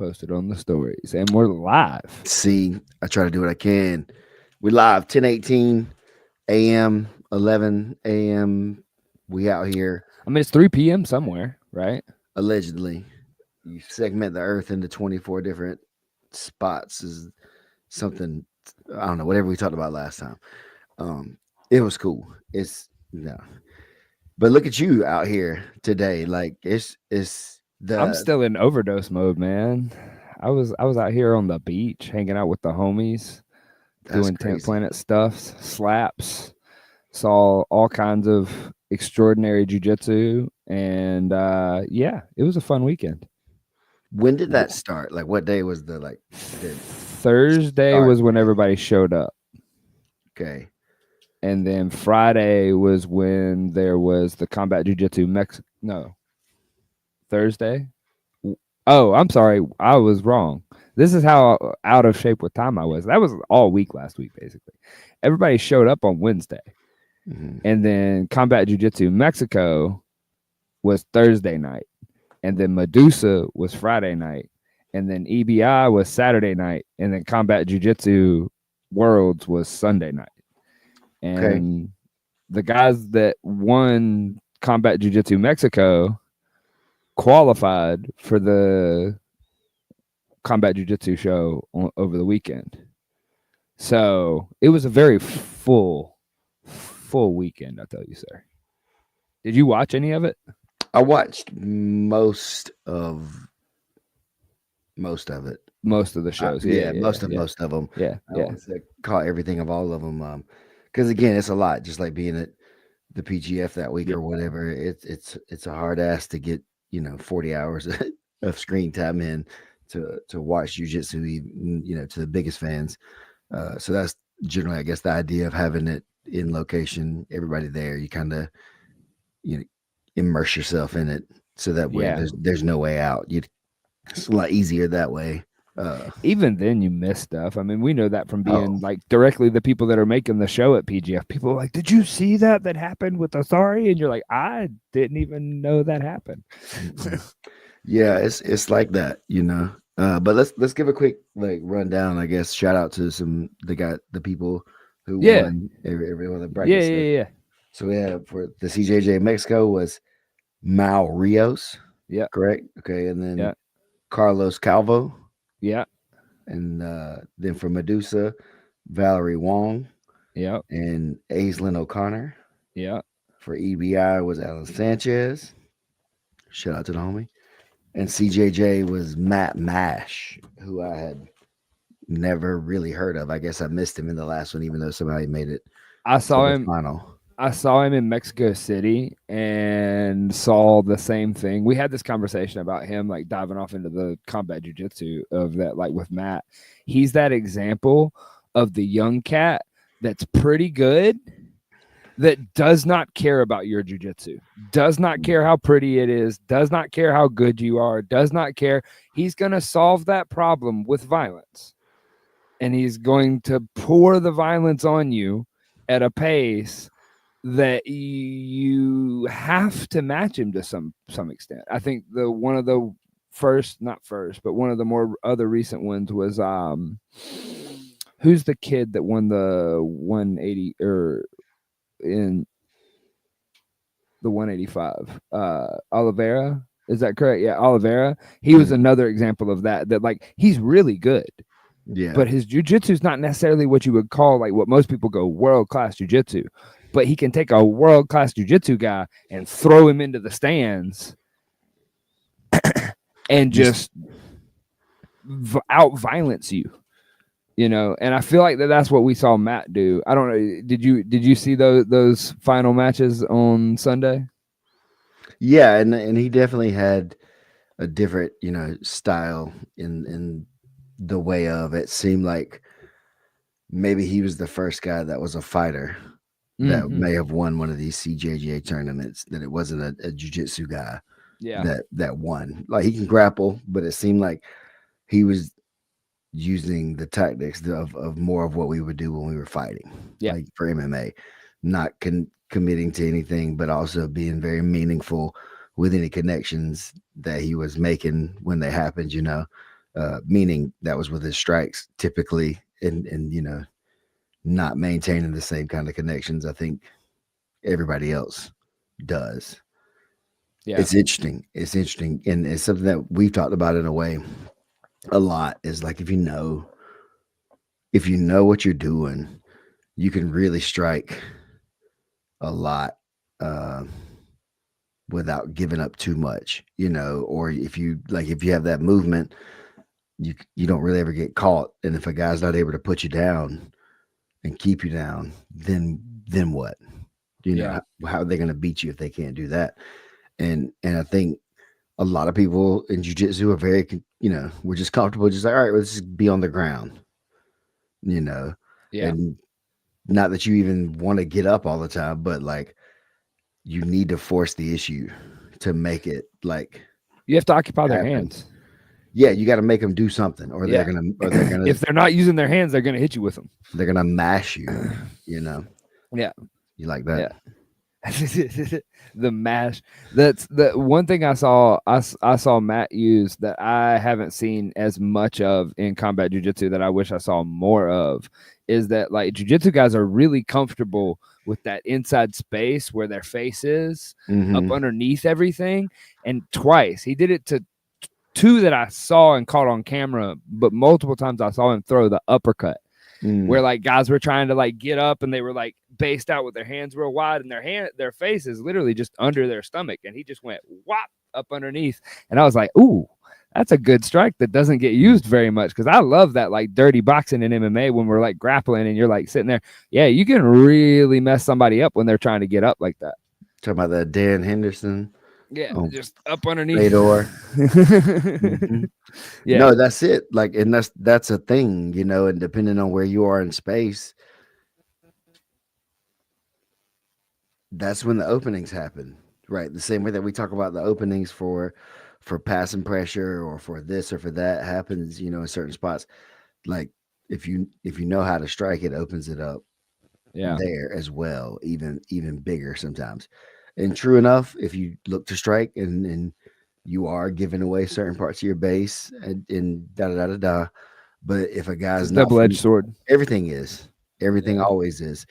posted on the stories, and we're live. See, I try to do what I can. We live 10:18 a.m., 11 a.m. We out here I mean, it's 3 p.m. somewhere, right? allegedly. You segment the earth into 24 different spots is something, I don't know, whatever we talked about last time. It was cool. It's no. But look at you out here today. Like it's I'm the still in overdose mode, man. I was out here on the beach hanging out with the homies, that's doing Tent crazy. Planet stuffs, slaps, saw all kinds of extraordinary jujitsu, and yeah, it was a fun weekend. When did that start? Like what day was the Thursday start was when day? everybody showed up, Okay. and then Friday was when there was the combat jujitsu No, Thursday. Oh, I'm sorry, I was wrong. This is how out of shape with time I was. That was all week last week, basically. Everybody showed up on Wednesday, Mhm. and then combat jujitsu Mexico was Thursday night, and then Medusa was Friday night, and then EBI was Saturday night, and then combat jujitsu Worlds was Sunday night. Okay. And the guys that won combat jiu-jitsu Mexico qualified for the combat jiu-jitsu show over the weekend. So it was a very full weekend, I tell you, sir. Did you watch any of it? I watched most of it. Most of the shows. Yeah, Yeah, yeah, yeah, most of them. yeah, I yeah, don't say caught everything of all of them. Because again, it's a lot. Just like being at the PGF that week yeah. or whatever. It's a hard ass to get 40 hours of screen time in to watch jujitsu. To the biggest fans. So that's generally, I guess, the idea of having it in location, everybody there. You kind of you know immerse yourself in it, so that way Yeah. there's no way out. It's a lot easier that way. Even then, you miss stuff. I mean, we know that from Oh, being like directly the people that are making the show at PGF. People are like, "Did you see that happened with Athari?" And you're like, "I didn't even know that happened." mm-mm. Yeah, it's like that. But let's give a quick like rundown. I guess shout out to the people who Yeah, won every one of the yeah, brackets. So, yeah, yeah, so we have for the CJJ Mexico was Mal Rios, yeah, correct? Okay, and then yeah, Carlos Calvo, yeah, and then for Medusa, Valerie Wong yeah, and Aislinn O'Connor. yeah. For EBI was Alan Sanchez. Shout out to the homie. And CJJ was Matt Mash, who I had never really heard of. I guess I missed him in the last one, even though somebody made it I to saw the him. final. I saw him in Mexico City and saw the same thing. We had this conversation about him like diving off into the combat jujitsu of that, like with Matt. He's that example of the young cat that's pretty good that does not care about your jujitsu, does not care how pretty it is, does not care how good you are, does not care. He's going to solve that problem with violence. And he's going to pour the violence on you at a pace that you have to match him to some extent. I think the one of the first, not first, but one of the more other recent ones was who's the kid that won the 180 or in the 185? Oliveira, is that correct? Yeah, Oliveira. He was Mhm. another example of that like he's really good, Yeah. but his jujitsu is not necessarily what you would call like what most people go world class jujitsu. But he can take a world class jujitsu guy and throw him into the stands and Just just out violence you. And I feel like that's what we saw Matt do. I don't know. Did you see those final matches on Sunday? yeah, and he definitely had a different, style in the way of it. Seemed like maybe he was the first guy that was a fighter that Mm-hmm. may have won one of these CJJ tournaments. That it wasn't a jujitsu guy Yeah. that won. Like he can grapple, but it seemed like he was using the tactics of more of what we would do when we were fighting, Yeah. like for MMA, not committing to anything, but also being very meaningful with any connections that he was making when they happened. meaning that was with his strikes typically, and not maintaining the same kind of connections I think everybody else does. Yeah. It's interesting. It's interesting, and it's something that we've talked about in a way a lot. Is like if you know what you're doing, you can really strike a lot uh, without giving up too much, or if you have that movement, you don't really ever get caught. And if a guy's not able to put you down and keep you down, then what? Yeah. How are they going to beat you if they can't do that? And I think a lot of people in jiu-jitsu are very, we're just comfortable, just like, all right, let's just be on the ground, you know, Yeah. and not that you even want to get up all the time, but like you need to force the issue to make it like You have to occupy their happen. hands. Yeah, you got to make them do something, or Yeah. they're gonna If they're not using their hands, they're gonna hit you with them. they're gonna mash you. Yeah. You like that? Yeah. The mash. That's the one thing I saw. I saw Matt use that I haven't seen as much of in combat jiu-jitsu that I wish I saw more of. Is that like jiu-jitsu guys are really comfortable with that inside space where their face is up underneath everything. And twice he did it to two that I saw and caught on camera, but multiple times I saw him throw the uppercut. Where like guys were trying to like get up and they were like based out with their hands real wide and their face is literally just under their stomach, and he just went whop up underneath, and I was like, ooh, that's a good strike that doesn't get used very much, because I love that like dirty boxing in MMA when we're like grappling and you're like sitting there. Yeah, you can really mess somebody up when they're trying to get up like that. Talking about that Dan Henderson. Yeah, just up underneath. Fedor. Yeah. No, that's it. Like, and that's a thing, and depending on where you are in space, that's when the openings happen, right? The same way that we talk about the openings for passing pressure or for this or for that happens, in certain spots. Like if you know how to strike, it opens it up there as well, even bigger sometimes. And true enough, if you look to strike and you are giving away certain parts of your base and da da da da. But if a guy's not double-edged sword, everything always is.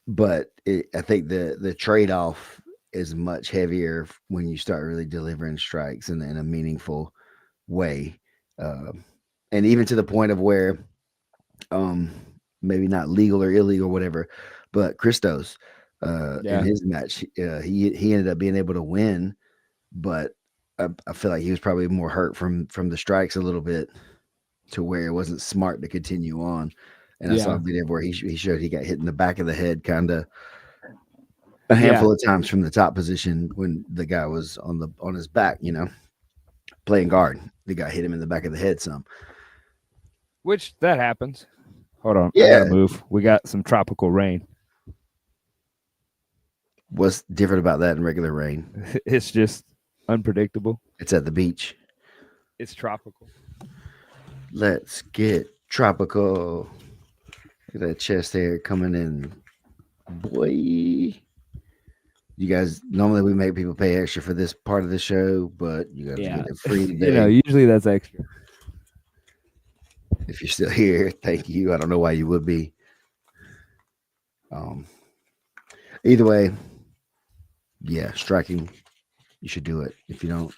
But I think the trade-off is much heavier when you start really delivering strikes in a meaningful way, and even to the point of where, maybe not legal or illegal, or whatever. But Christos, in his match, he ended up being able to win, but I feel like he was probably more hurt from the strikes a little bit, to where it wasn't smart to continue on. And I saw a video where he showed he got hit in the back of the head kind of a handful of times from the top position when the guy was on his back, playing guard. The guy hit him in the back of the head some. Which that happens. Hold on. Yeah. I gotta move. We got some tropical rain. What's different about that in regular rain? It's just unpredictable. It's at the beach. It's tropical. Let's get tropical. Look at that chest hair coming in. Boy. You guys, normally we make people pay extra for this part of the show, but you guys get it free today. Usually that's extra. If you're still here, thank you. I don't know why you would be. Either way, yeah, striking, you should do it. If you don't,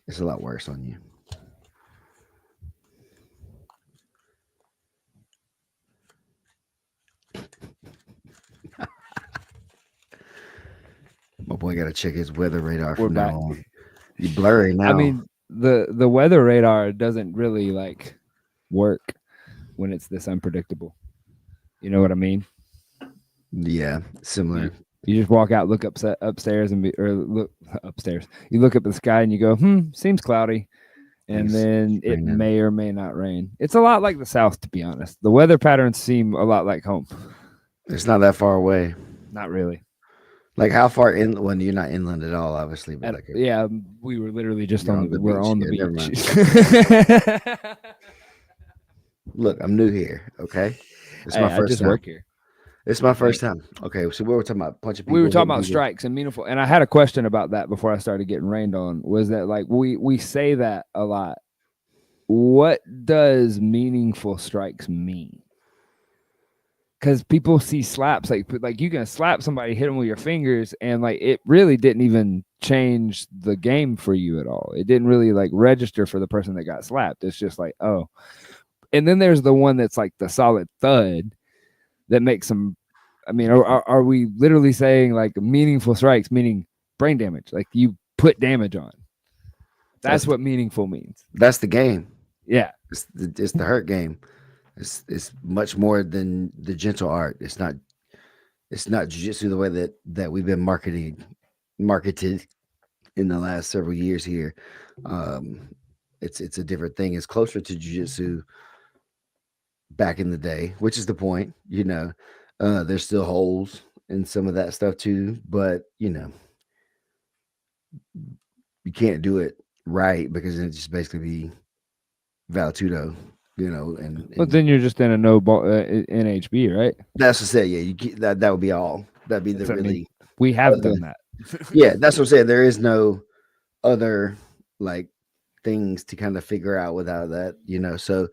it's a lot worse on you. My boy got to check his weather radar from now on. You're blurry now. I mean, the weather radar doesn't really like work when it's this unpredictable. You know what I mean? Yeah, similar. You just walk out, look upstairs, look upstairs. You look up at the sky and you go, seems cloudy. And then it may or may not rain. It's a lot like the South, to be honest. The weather patterns seem a lot like home. It's not that far away. Not really. Like how far in? When you're not inland at all, obviously. But we were literally just on the beach. Look, I'm new here. Okay, it's my first time. Work here. It's my first Like time. Okay, so we were talking about punching we were people, talking hitting about people. strikes and meaningful, and I had a question about that before I started getting rained on. Was that like we say that a lot? What does meaningful strikes mean? Because people see slaps like you can slap somebody, hit them with your fingers, and like it really didn't even change the game for you at all. It didn't really like register for the person that got slapped. It's just like, oh. And then there's the one that's like the solid thud that makes them. I mean, are we literally saying like meaningful strikes, meaning brain damage? Like you put damage on. That's That's what meaningful means. that's the game. Yeah. It's the hurt game. It's much more than the gentle art. It's not jujitsu the way that we've been marketed in the last several years here. Um, it's a different thing. It's closer to jujitsu back in the day, which is the point. There's still holes in some of that stuff too, but you can't do it right because it just basically be Valtudo, and But and then you're just in a no ball NHB, right? that's to say, yeah, that would be all. That'd be the That's, I mean, really we have other. done that. Yeah, that's what I'm saying. There is no other like things to kind of figure out without that. So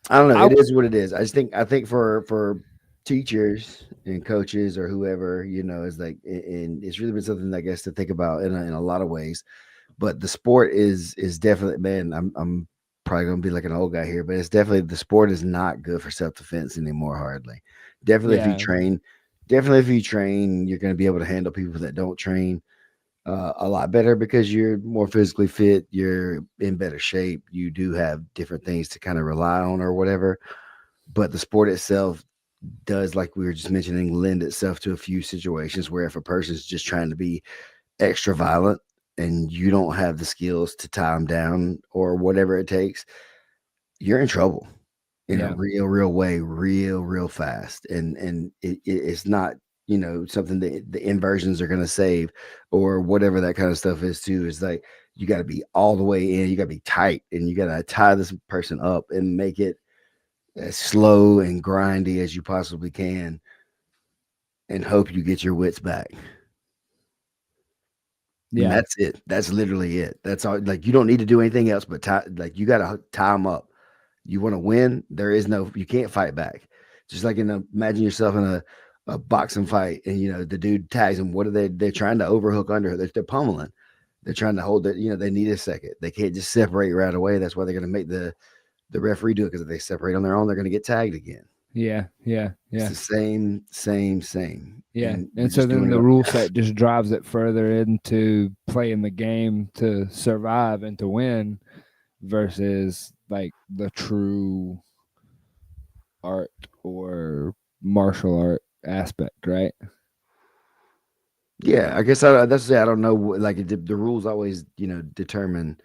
I don't know. I It is what it is. I think for teachers and coaches or whoever, is like, and it's really been something I guess to think about in a lot of ways. But the sport is definitely, man. I'm probably gonna be like an old guy here, but it's definitely the sport is not good for self defense anymore. Hardly. Definitely, if you yeah train, definitely if you train, you're gonna be able to handle people that don't train a lot better because you're more physically fit, you're in better shape, you do have different things to kind of rely on or whatever. But the sport itself does, like we were just mentioning, lend itself to a few situations where if a person's just trying to be extra violent and you don't have the skills to tie them down or whatever it takes, you're in trouble in a yeah real way, real fast. And it's not, something that the inversions are going to save or whatever that kind of stuff is too. Is like, you got to be all the way in, you got to be tight, and you got to tie this person up and make it as slow and grindy as you possibly can and hope you get your wits back. And yeah that's it. That's literally it. That's all. Like, you don't need to do anything else but tie. Like, you got to tie them up. You want to win. There is no. You can't fight back. Just like imagine yourself in a boxing fight, and the dude tags him. What are they? They're trying to overhook under. They're pummeling. They're trying to hold it. They need a second. They can't just separate right away. That's why they're going to make the referee do it, because if they separate on their own, they're going to get tagged again. yeah yeah It's yeah the same, yeah and we're and so just then doing it the over rule here. set just drives it further into playing the game to survive and to win versus like the true art or martial art aspect, right? Yeah, I guess that's I don't know. Like, the rules always, determine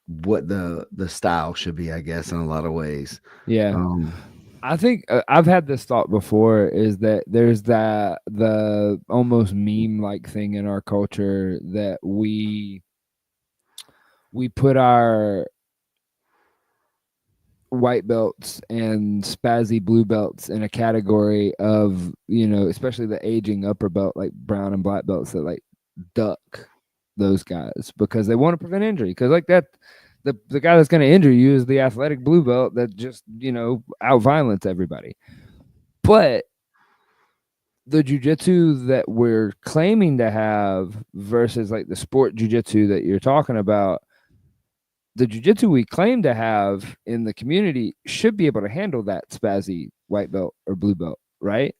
what the style should be. I guess in a lot of ways. Yeah. Um, I think I've had this thought before is that there's that the almost meme like thing in our culture that we put our white belts and spazzy blue belts in a category of, especially the aging upper belt, like brown and black belts that like duck those guys because they want to prevent injury. Because like that, the guy that's going to injure you is the athletic blue belt that just, out violence everybody. But the jujitsu that we're claiming to have versus like the sport jujitsu that you're talking about, the jujitsu we claim to have in the community should be able to handle that spazzy white belt or blue belt, right?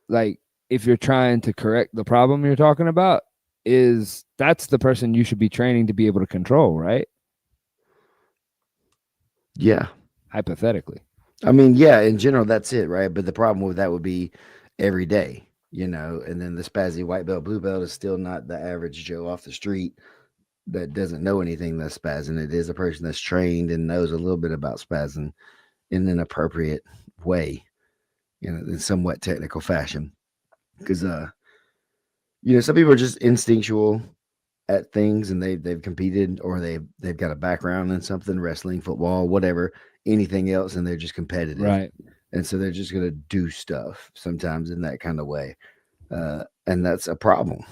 Like if you're trying to correct the problem you're talking about, is that's the person you should be training to be able to control, right? yeah, Hypothetically. I mean, yeah, in general, that's it, right? But the problem with that would be every day, and then the spazzy white belt, blue belt is still not the average Joe off the street that doesn't know anything that's spazzing. It is a person that's trained and knows a little bit about spazzing in an appropriate way, in somewhat technical fashion. Because some people are just instinctual at things, and they've competed, or they've got a background in something, wrestling, football, whatever, anything else, and they're just competitive. Right. and so they're just going to do stuff sometimes in that kind of way, and that's a problem,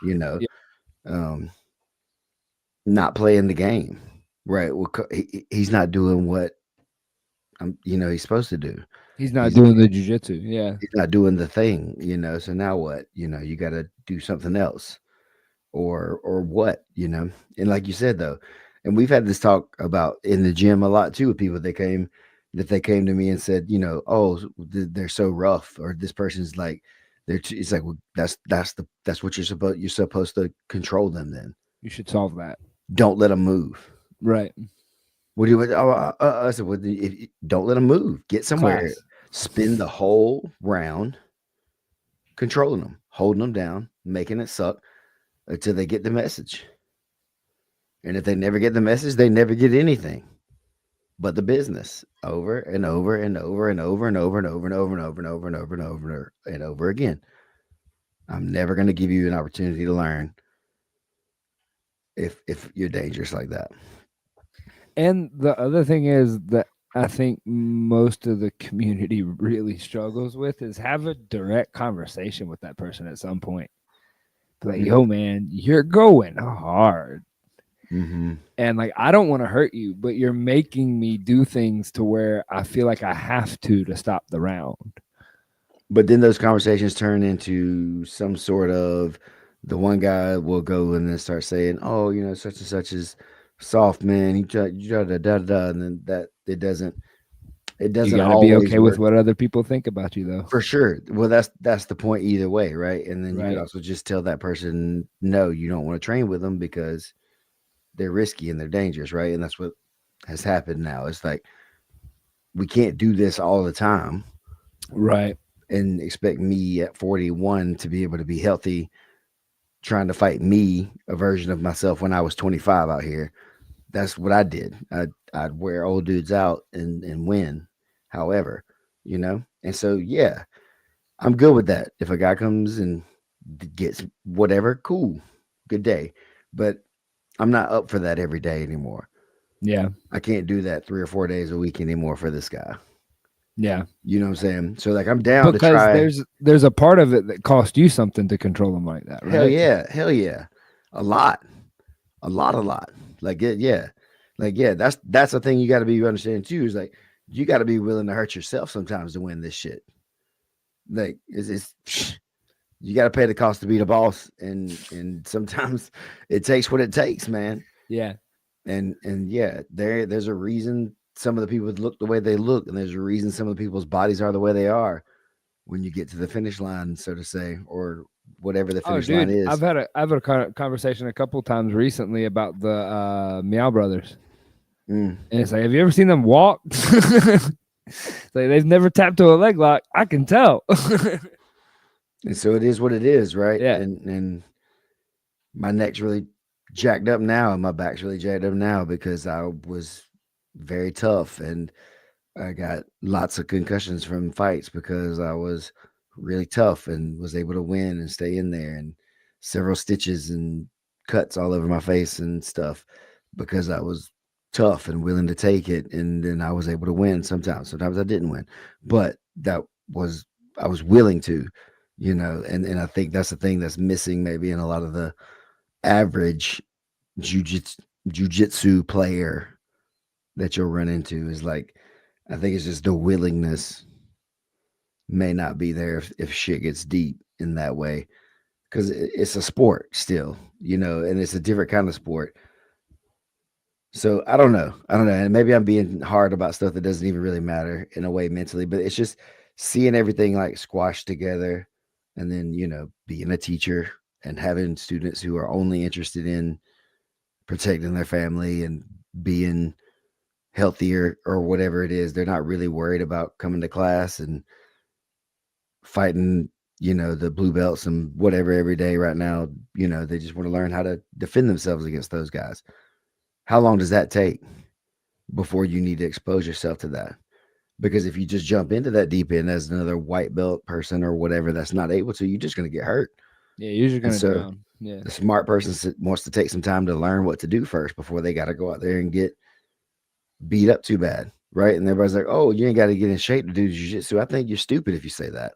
you know. Yeah. Um, not playing the game, right? Well, he's not doing what he's supposed to do. He's not He's doing the jujitsu. Yeah. he's not doing the thing, you know. So now what? You got to do something else, or what, And like you said though, and we've had this talk about in the gym a lot too with people that they came to me and said, oh, they're so rough, or this person's like it's like, well, that's what you're supposed to control them. Then You should solve that. don't let them move. Right. What do you? I said, well, don't let them move. Get somewhere. Class. Spend the whole round controlling them, holding them down, making it suck until they get the message. And if they never get the message, they never get anything but the business over and over and over and over and over and over and over and over and over and over and over and over again. I'm never going to give you an opportunity to learn if you're dangerous like that. And the other thing is that I think most of the community really struggles with is have a direct conversation with that person at some point. Like, yo, man, you're going hard. Mm-hmm. And like, I don't want to hurt you, but you're making me do things to where I feel like I have to stop the round. But then those conversations turn into some sort of, the one guy will go and then start saying, oh, such and such is soft, man. He tried, da da da, and then that it doesn't You got to be always okay work. with what other people think about you, though. For sure. Well, that's the point either way, right? And then you Right. could also just tell that person, no, you don't want to train with them because they're risky and they're dangerous, right? And that's what has happened now. It's like, we can't do this all the time Right. and expect me at 41 to be able to be healthy trying to fight me, a version of myself when I was 25 out here. That's what I did. I'd wear old dudes out and win. However, and so yeah, I'm good with that. If a guy comes and gets whatever, cool, good day. But I'm not up for that every day anymore. Yeah. I can't do that 3 or 4 days a week anymore for this guy. Yeah. You know what I'm saying? So like, I'm down because to try. there's a part of it that cost you something to control them like that, right? Hell yeah, a lot. Like it, yeah, like yeah. That's the thing you got to be understanding too. Is like, you got to be willing to hurt yourself sometimes to win this shit. Like it's you got to pay the cost to be the boss, and sometimes it takes what it takes, man. Yeah. And yeah, there's a reason some of the people look the way they look, and there's a reason some of the people's bodies are the way they are when you get to the finish line, so to say, or whatever the finish line is. I've had a conversation a couple times recently about the Meow Brothers, and it's like, have you ever seen them walk? Like, they've never tapped to a leg lock. I can tell. And so it is what it is, right? Yeah. And my neck's really jacked up now, and my back's really jacked up now because I was very tough, and I got lots of concussions from fights because I was really tough and was able to win and stay in there, and several stitches and cuts all over my face and stuff because I was tough and willing to take it. And then I was able to win sometimes. Sometimes I didn't win, but I was willing to, and I think that's the thing that's missing maybe in a lot of the average jiu-jitsu player that you'll run into is like, I think it's just the willingness may not be there if shit gets deep in that way, because it's a sport still, and it's a different kind of sport. So I don't know, and maybe I'm being hard about stuff that doesn't even really matter in a way mentally, but it's just seeing everything like squashed together, and then being a teacher and having students who are only interested in protecting their family and being healthier or whatever it is. They're not really worried about coming to class and fighting, the blue belts and whatever every day right now. They just want to learn how to defend themselves against those guys. How long does that take before you need to expose yourself to that? Because if you just jump into that deep end as another white belt person or whatever that's not able to, you're just going to get hurt. Yeah, you're just going to drown. Yeah. The smart person wants to take some time to learn what to do first before they got to go out there and get beat up too bad. right? And everybody's like, "Oh, you ain't got to get in shape to do jiu-jitsu." I think you're stupid if you say that.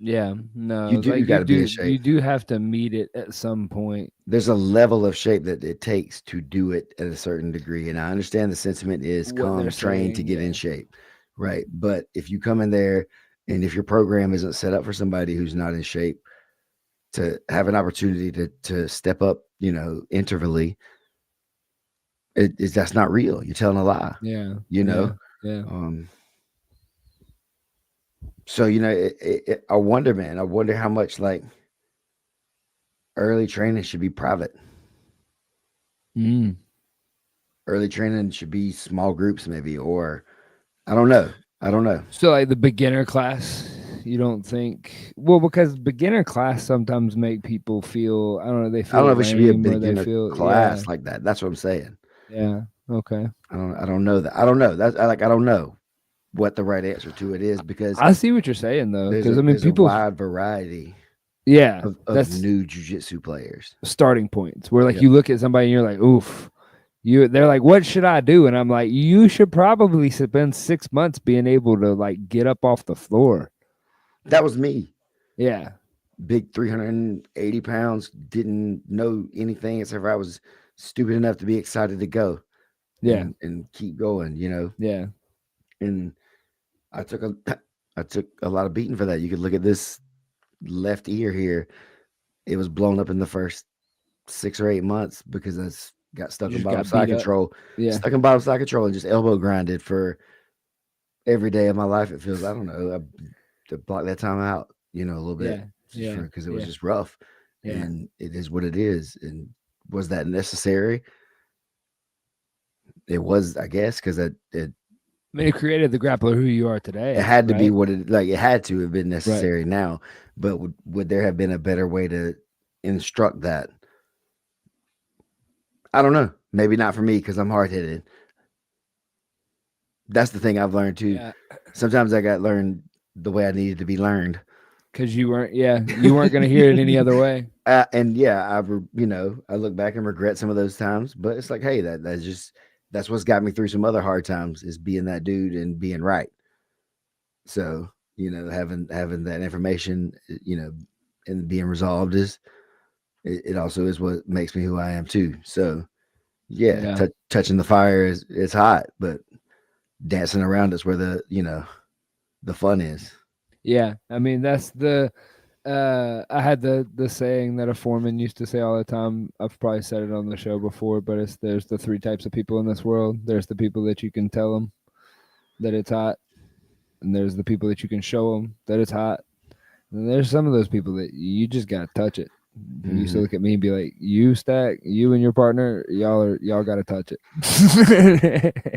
Yeah, You no, do like got to be in shape. you do have to meet it at some point. There's a level of shape that it takes to do it at a certain degree, and I understand the sentiment is What they're come train to saying, get yeah, in shape, right? But if you come in there and if your program isn't set up for somebody who's not in shape to have an opportunity to step up, intervally, that's not real. You're telling a lie, yeah, you know. yeah, yeah. Um, so I wonder, man. I wonder how much like early training should be private. Mm. Early training should be small groups, maybe, or I don't know. I don't know. So like the beginner class, you don't think? Well, because beginner class sometimes make people feel, I don't know, they I don't feel know if it should be a lame or they beginner feel, yeah, class like that. That's what I'm saying. yeah, okay. I don't know that. I don't know. I don't know what the right answer to it is because I see what you're saying though, there's because a I mean, there's a people, wide variety yeah, of that's new jujitsu players. starting points where like Yep. you look at somebody and you're like, oof, they're like, what should I do? And I'm like, you should probably spend 6 months being able to like get up off the floor. That was me. Yeah, Big 380 pounds, didn't know anything except for I was stupid enough to be excited to go yeah, and keep going. yeah. And I took a I took a lot of beating for that. You could look at this left ear here. It was blown up in the first 6 or 8 months because I got You stuck in just bottom got side beat up. control, Yeah, stuck in bottom side control, and just elbow grinded for every day of my life. It feels I don't know to block that time out, a little bit yeah, just yeah, for because it was yeah, just rough, yeah. and it is what it is. And was that necessary? It was, I guess, because I mean, it created the grappler who you are it today, had to be right? what it had to have been Right. necessary now. But would there have been a better way to instruct that? I don't know. Maybe not for me because I'm hard headed. That's the thing I've learned too. Yeah, Sometimes I got learned the way I needed to be learned. because you weren't. Yeah, you weren't going to hear it any other way. And yeah, I look back and regret some of those times, but it's like, hey, that's what's got me through some other hard times is being that dude and being right. So, having that information, and being resolved it also is what makes me who I am too. So, yeah, Yeah, touching the fire is hot, but dancing around is where the fun is. yeah. I mean, that's the. I had the saying that a foreman used to say all the time. I've probably said it on the show before, but it's there's the three types of people in this world. There's the people that you can tell them that it's hot, and there's the people that you can show them that it's hot. And there's some of those people that you just gotta touch it. You used to Hmm. look at me and be like, "You Stack, you and your partner, y'all gotta touch it."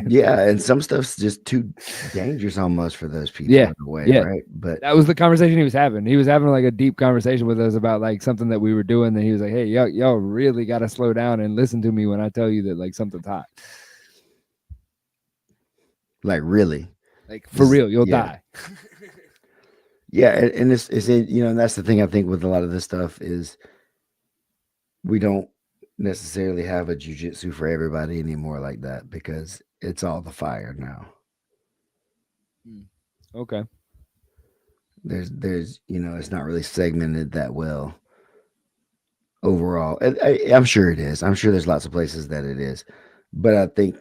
Yeah, and some stuff's just too dangerous almost for those people Yeah, in a way, yeah. right? But That was the conversation he was having. He was having like a deep conversation with us about like something that we were doing. And he was like, "Hey, y'all really got to slow down and listen to me when I tell you that like something's hot. like really, Like for this real, you'll yeah. die." Yeah, and and that's the thing I think with a lot of this stuff is we don't necessarily have a jujitsu for everybody anymore like that because it's all the fire now. Mm. Okay. There's it's not really segmented that well overall. And I'm sure it is. I'm sure there's lots of places that it is, but I think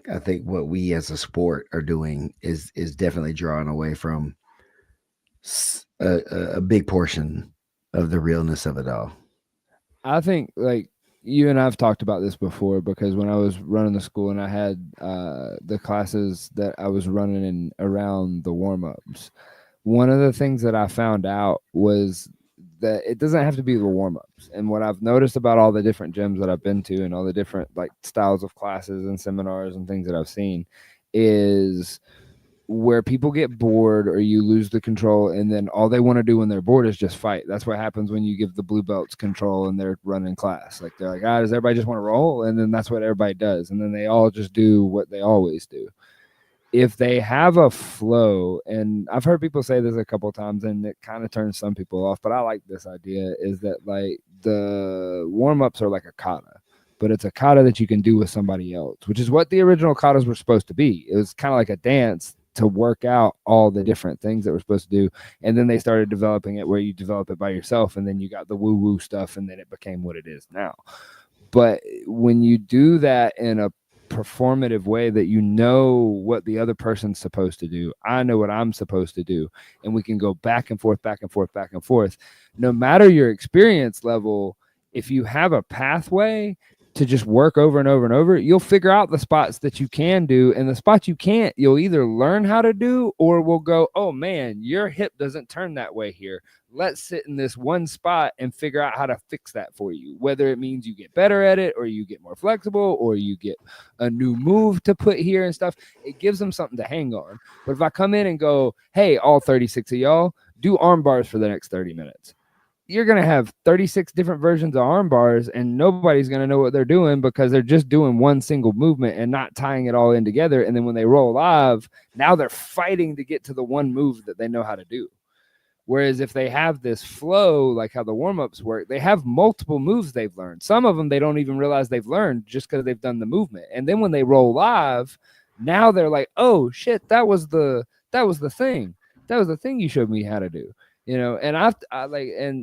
what we as a sport are doing is definitely drawing away from a big portion of the realness of it all. I think like you and I've talked about this before because when I was running the school and I had the classes that I was running in around the warm ups, one of the things that I found out was that it doesn't have to be the warm ups. And what I've noticed about all the different gyms that I've been to and all the different like styles of classes and seminars and things that I've seen is where people get bored or you lose the control and then all they want to do when they're bored is just fight. That's what happens when you give the blue belts control and they're running class. Like they're like, does everybody just want to roll? And then that's what everybody does. And then they all just do what they always do. If they have a flow, and I've heard people say this a couple of times and it kind of turns some people off, but I like this idea is that like the warm-ups are like a kata, but it's a kata that you can do with somebody else, which is what the original katas were supposed to be. It was kind of like a dance to work out all the different things that we're supposed to do. And then they started developing it where you develop it by yourself, and then you got the woo-woo stuff, and then it became what it is now. But when you do that in a performative way that you know what the other person's supposed to do, I know what I'm supposed to do, and we can go back and forth, back and forth, back and forth, no matter your experience level, if you have a pathway to just work over and over and over, you'll figure out the spots that you can do, and the spots you can't, you'll either learn how to do, or we'll go, oh man, your hip doesn't turn that way here. Let's sit in this one spot and figure out how to fix that for you. Whether it means you get better at it, or you get more flexible, or you get a new move to put here and stuff, it gives them something to hang on. But if I come in and go, hey, all 36 of y'all, do arm bars for the next 30 minutes. You're going to have 36 different versions of arm bars, and nobody's going to know what they're doing because they're just doing one single movement and not tying it all in together. And then when they roll live, now they're fighting to get to the one move that they know how to do. Whereas if they have this flow, like how the warm-ups work, they have multiple moves they've learned. Some of them they don't even realize they've learned just because they've done the movement. And then when they roll live, now they're like, oh shit, that was the thing. That was the thing you showed me how to do. You know, and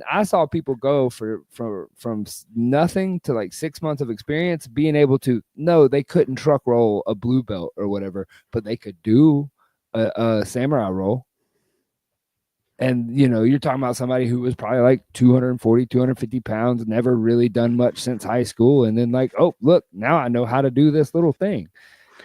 I saw people go from nothing to like 6 months of experience being able to, no, they couldn't truck roll a blue belt or whatever, but they could do a samurai roll. And, you know, you're talking about somebody who was probably like 240, 250 pounds, never really done much since high school. And then like, oh, look, now I know how to do this little thing.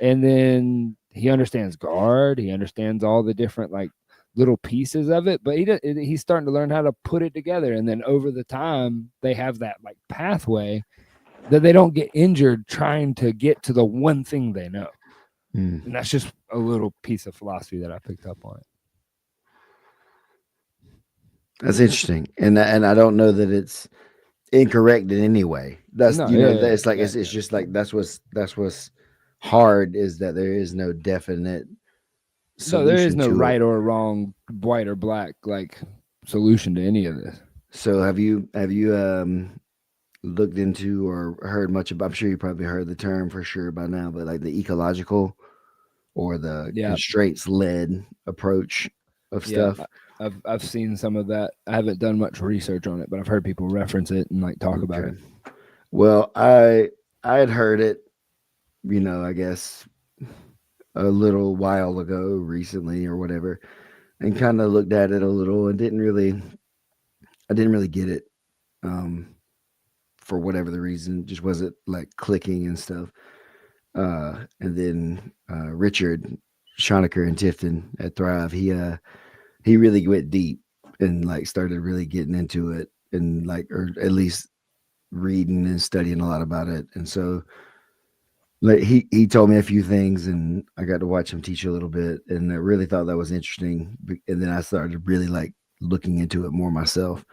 And then he understands guard. He understands all the different like little pieces of it, but he's starting to learn how to put it together. And then over the time, they have that like pathway that they don't get injured trying to get to the one thing they know. And that's just a little piece of philosophy that I picked up on it. That's interesting, and I don't know that it's incorrect in any way. That's it's like it's just like that's what's hard is that there is no definite solution. No, there is no right or wrong, white or black like solution to any of this. So have you looked into or heard much about? I'm sure you probably heard the term for sure by now, but like the ecological or the constraints led approach of stuff. I've seen some of that. I haven't done much research on it, but I've heard people reference it and like talk about it. Well, I had heard it, you know, I guess a little while ago, recently or whatever, and kind of looked at it a little and didn't really get it, for whatever the reason, just wasn't like clicking and stuff. And then Richard Schonecker and Tifton at Thrive, he really went deep and like started really getting into it and like, or at least reading and studying a lot about it. And so like he told me a few things and I got to watch him teach a little bit. And I really thought that was interesting. And then I started really like looking into it more myself.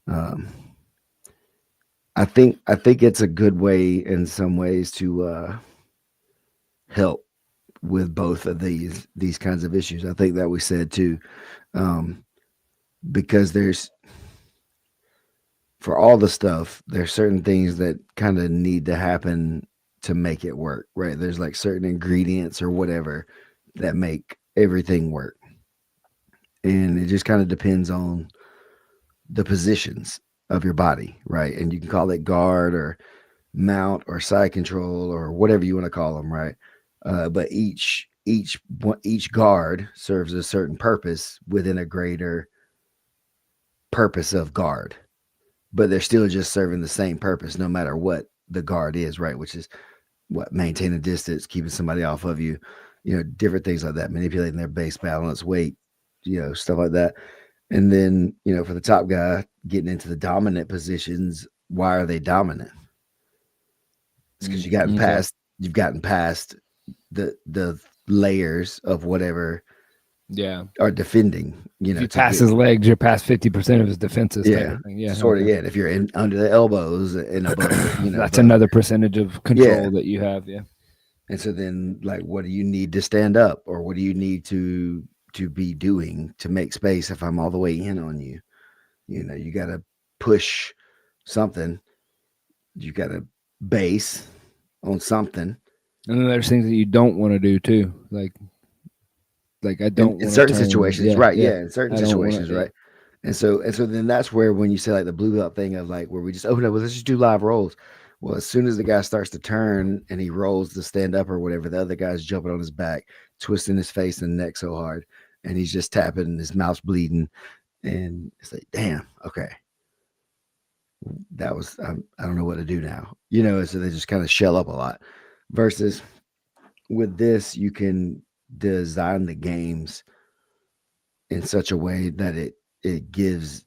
I think it's a good way in some ways to help with both of these kinds of issues. I think that we said too, because there's, for all the stuff, there's certain things that kind of need to happen to make it work, right? There's like certain ingredients or whatever that make everything work. And it just kind of depends on the positions of your body, right? And you can call it guard or mount or side control or whatever you want to call them, right? But each guard serves a certain purpose within a greater purpose of guard, but they're still just serving the same purpose no matter what the guard is, right? Which is what, maintaining distance, keeping somebody off of you, you know, different things like that, manipulating their base balance, weight, you know, stuff like that. And then, you know, for the top guy getting into the dominant positions, why are they dominant? It's because you've gotten past the layers of whatever are defending. You know, if you pass his legs, you're past 50% of his defenses. Yeah, sort of. Yeah, if you're in under the elbows and above, you know, that's another percentage of control that you have. Yeah, and so then, like, what do you need to stand up, or what do you need to be doing to make space if I'm all the way in on you? You know, you got to push something. You got to base on something. And then there's things that you don't want to do too, like Like I don't in want to certain turn. situations, Yeah, right? yeah. Yeah, in certain I don't want situations, to. Yeah. right? And so then that's where when you say like the blue belt thing of like where we just open up, well, let's just do live rolls. Well, as soon as the guy starts to turn and he rolls to stand up or whatever, the other guy's jumping on his back, twisting his face and neck so hard, and he's just tapping, and his mouth's bleeding, and it's like, damn, okay, that was I don't know what to do now, So they just kind of shell up a lot. Versus with this, you can design the games in such a way that it gives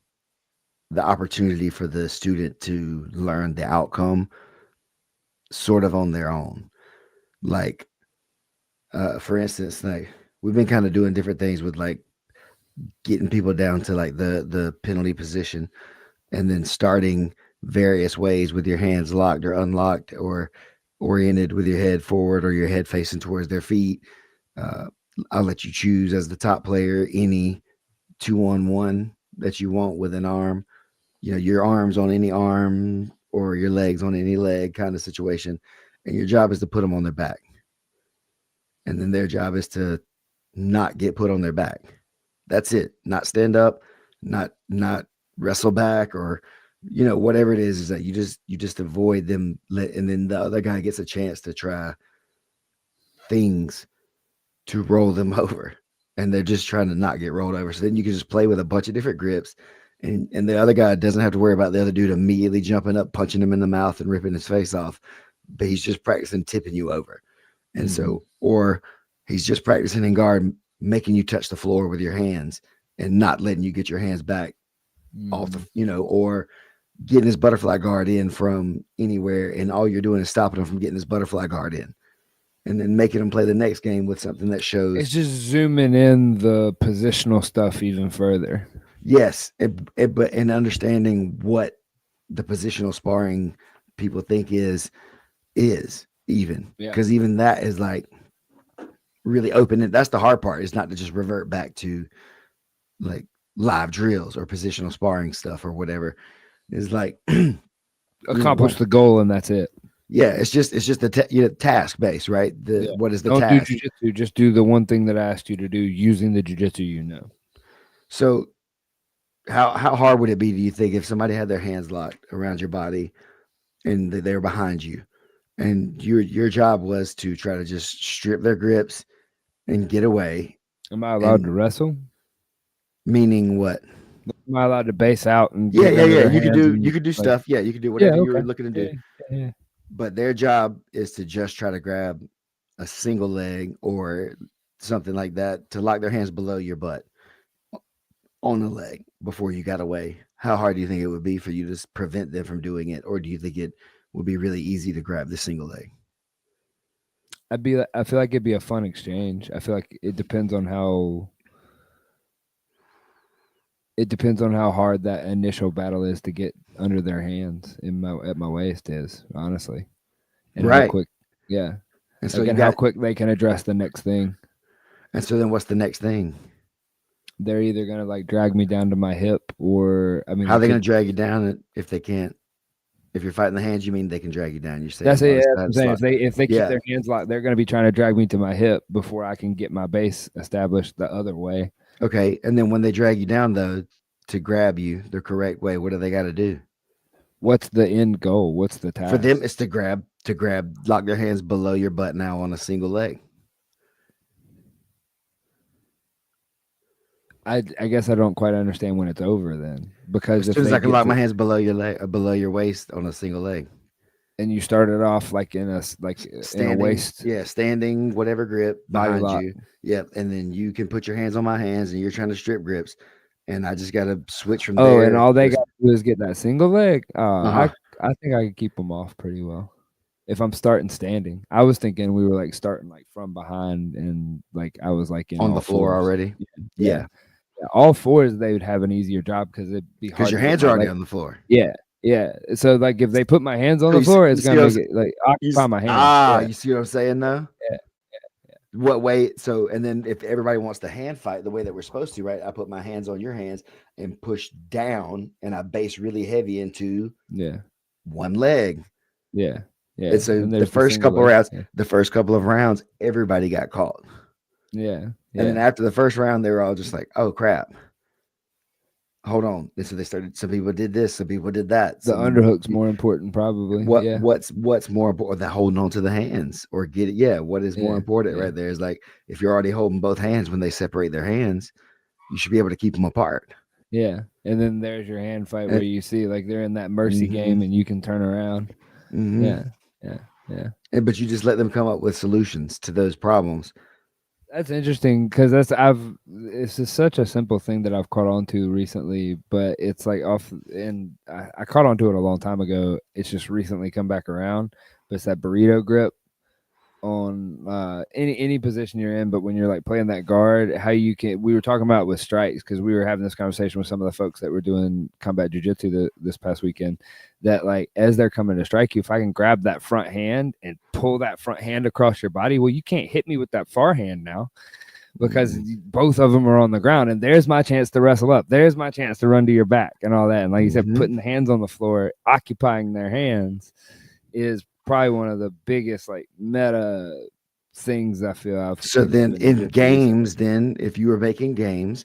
the opportunity for the student to learn the outcome sort of on their own. Like, for instance, like we've been kind of doing different things with like getting people down to like the penalty position and then starting various ways with your hands locked or unlocked or oriented with your head forward or your head facing towards their feet. Uh, I'll let you choose as the top player any 2-on-1 that you want with an arm, your arms on any arm or your legs on any leg kind of situation. And your job is to put them on their back. And then their job is to not get put on their back. That's it. Not stand up, not wrestle back or whatever it is that you just avoid them and then the other guy gets a chance to try things to roll them over, and they're just trying to not get rolled over. So then you can just play with a bunch of different grips, and the other guy doesn't have to worry about the other dude immediately jumping up, punching him in the mouth, and ripping his face off. But he's just practicing tipping you over, and so or he's just practicing in guard, making you touch the floor with your hands and not letting you get your hands back off the, or getting his butterfly guard in from anywhere, and all you're doing is stopping him from getting his butterfly guard in. And then making them play the next game with something that shows. It's just zooming in the positional stuff even further. Yes, but in understanding what the positional sparring people think is even because even that is like really open. And that's the hard part. Is not to just revert back to like live drills or positional sparring stuff or whatever. It's like accomplish the goal and that's it. Yeah, it's just the task based, right? What is the Don't task? do jujitsu. Just do the one thing that I asked you to do using the jujitsu. So, how hard would it be? Do you think if somebody had their hands locked around your body and they're behind you, and your job was to try to just strip their grips and get away? Am I allowed to wrestle? Meaning what? Am I allowed to base out and yeah. You could do stuff. Yeah, you could do whatever you were looking to do. Yeah. But their job is to just try to grab a single leg or something like that to lock their hands below your butt on the leg before you got away. How hard do you think it would be for you to prevent them from doing it? Or do you think it would be really easy to grab the single leg? I feel like it'd be a fun exchange. I feel like it depends on how hard that initial battle is to get under their hands at my waist is, honestly. And right. How quick, yeah. And so how quick they can address the next thing. And so then what's the next thing? They're either gonna like drag me down to my hip, or how are they gonna drag you down if they can't? If you're fighting the hands, you mean they can drag you down? You're saying that's it. Yeah, I'm saying if they keep their hands locked, they're gonna be trying to drag me to my hip before I can get my base established the other way. Okay, and then when they drag you down though to grab you the correct way, what do they got to do? What's the end goal? What's the task? For them, it's to grab, lock their hands below your butt now on a single leg. I guess I don't quite understand when it's over then, because as soon as I can lock my hands below your leg, below your waist on a single leg, and you started off like in a standing, in a waist, standing, whatever grip behind lock. you, and then you can put your hands on my hands, and you're trying to strip grips, and I just got to switch from there. Oh, and all they got to do is get that single leg. I think I could keep them off pretty well if I'm starting standing. I was thinking we were like starting like from behind, and like I was like on the floor already. Yeah. All fours they would have an easier job because it'd be hard. Because your hands are already on the floor. Yeah. So like if they put my hands on the floor, it's gonna make it like occupy my hands. You see what I'm saying though? Yeah. What way? So and then if everybody wants to hand fight the way that we're supposed to, right? I put my hands on your hands and push down, and I base really heavy into one leg. Yeah. And so the first couple of rounds, everybody got caught. Yeah. And then after the first round, they were all just like, "Oh crap, hold on." And so they started. Some people did this. Some people did that. The underhook's more important, probably. What's more important than holding on to the hands or get it? Yeah, what is more important right there is like if you're already holding both hands when they separate their hands, you should be able to keep them apart. Yeah, and then there's your hand fight where you see like they're in that mercy game and you can turn around. Yeah. But you just let them come up with solutions to those problems. That's interesting because it's just such a simple thing that I've caught on to recently, but it's like and I caught on to it a long time ago. It's just recently come back around. But it's that burrito grip on any position you're in, but when you're like playing that guard, how you can. We were talking about with strikes because we were having this conversation with some of the folks that were doing combat jiu-jitsu this past weekend. That like as they're coming to strike you, if I can grab that front hand and pull that front hand across your body, well, you can't hit me with that far hand now because both of them are on the ground, and there's my chance to wrestle up. There's my chance to run to your back and all that. And like you said, putting the hands on the floor, occupying their hands is probably one of the biggest like meta things I feel I've. So then in games, then if you were making games,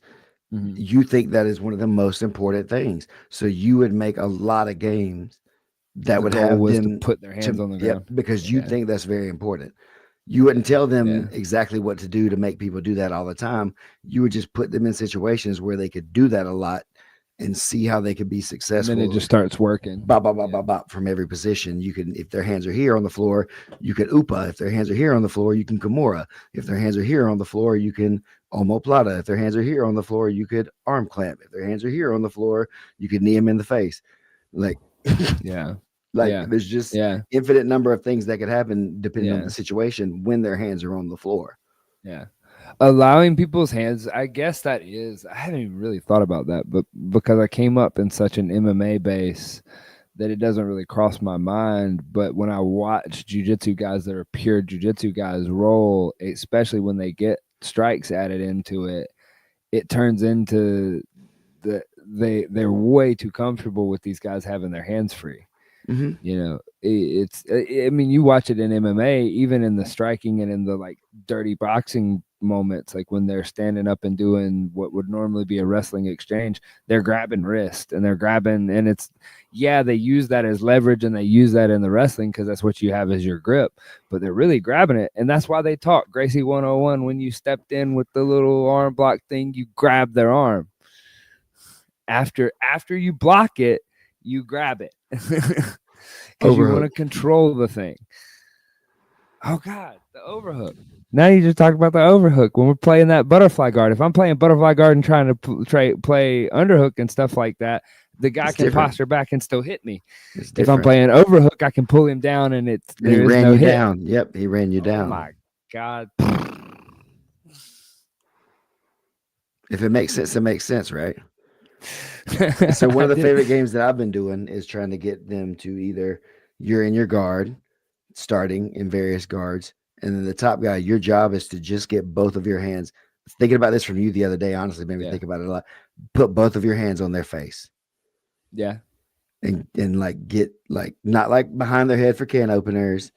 you think that is one of the most important things. So you would make a lot of games that would have them to put their hands on the ground because you think that's very important. You wouldn't tell them exactly what to do to make people do that all the time. You would just put them in situations where they could do that a lot and see how they could be successful. And then it just starts working. Bop, bop, bop, bop, bop, from every position. You can, if their hands are here on the floor, you can upa. If their hands are here on the floor, you can kimura. If their hands are here on the floor, you can omoplata. If their hands are here on the floor, you could arm clamp. If their hands are here on the floor, you could knee them in the face. Like, there's just infinite number of things that could happen depending on the situation when their hands are on the floor. Yeah. Allowing people's hands, I guess that is, I haven't even really thought about that, but because I came up in such an MMA base that it doesn't really cross my mind. But when I watch jiu-jitsu guys that are pure jiu-jitsu guys roll, especially when they get strikes added into it, it turns into they're way too comfortable with these guys having their hands free. You know, I mean, you watch it in MMA, even in the striking and in the like dirty boxing moments, like when they're standing up and doing what would normally be a wrestling exchange, they're grabbing wrist and they're grabbing, and it's, they use that as leverage and they use that in the wrestling because that's what you have as your grip, but they're really grabbing it. And that's why they talk Gracie 101, when you stepped in with the little arm block thing, you grab their arm. After you block it, you grab it. Because you want to control the thing. Oh God, the overhook. Now you just talk about the overhook when we're playing that butterfly guard. If I'm playing butterfly guard and trying to play underhook and stuff like that, the guy can posture back and still hit me. If I'm playing overhook, I can pull him down and he ran you down. Yep, he ran you down. Oh my God. If it makes sense, it makes sense, right? So one of the favorite games that I've been doing is trying to get them to either you're in your guard, starting in various guards, and then the top guy, your job is to just get both of your hands. Thinking about this from you the other day, honestly, made me think about it a lot. Put both of your hands on their face. Yeah. And like get like not like behind their head for can openers,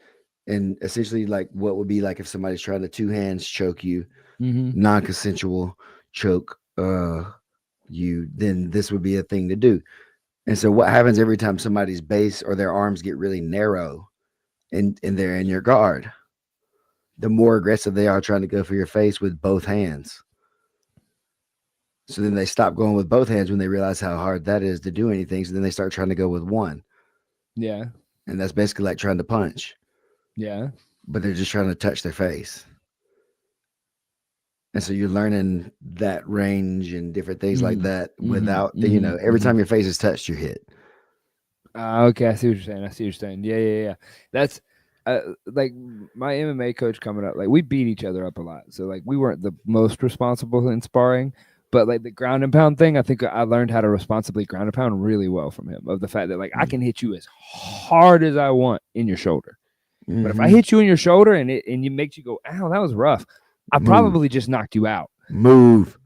and essentially like what would be like if somebody's trying to two hands choke you, non-consensual choke you, then this would be a thing to do. And so what happens every time somebody's base or their arms get really narrow and they're in your guard, the more aggressive they are trying to go for your face with both hands. So then they stop going with both hands when they realize how hard that is to do anything. So then they start trying to go with one. Yeah. And that's basically like trying to punch. Yeah. But they're just trying to touch their face. And so you're learning that range and different things like that without, every time your face is touched, you're hit. Okay, I see what you're saying. Yeah. That's like my MMA coach coming up. Like we beat each other up a lot, so like we weren't the most responsible in sparring. But like the ground and pound thing, I think I learned how to responsibly ground and pound really well from him. Of the fact that like I can hit you as hard as I want in your shoulder, but if I hit you in your shoulder and it makes you go, "Ow, that was rough," I probably just knocked you out. Move.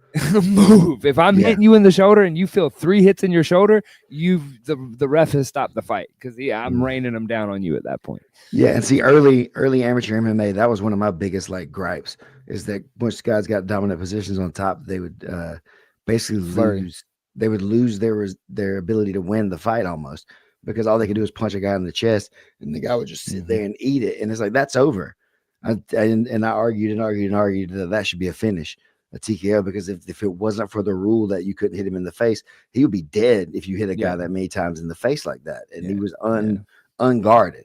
Move. If I'm Yeah. hitting you in the shoulder and you feel 3 hits in your shoulder, the ref has stopped the fight because I'm raining them down on you at that point. Yeah, and see, early amateur MMA, that was one of my biggest like gripes is that once guys got dominant positions on top, they would basically Flurry. lose. They would lose their ability to win the fight almost because all they could do is punch a guy in the chest, and the guy would just sit there and eat it, and it's like that's over. And I argued and argued and argued that that should be a finish, a TKO, because if it wasn't for the rule that you couldn't hit him in the face, he would be dead if you hit a guy that many times in the face like that, and he was unguarded.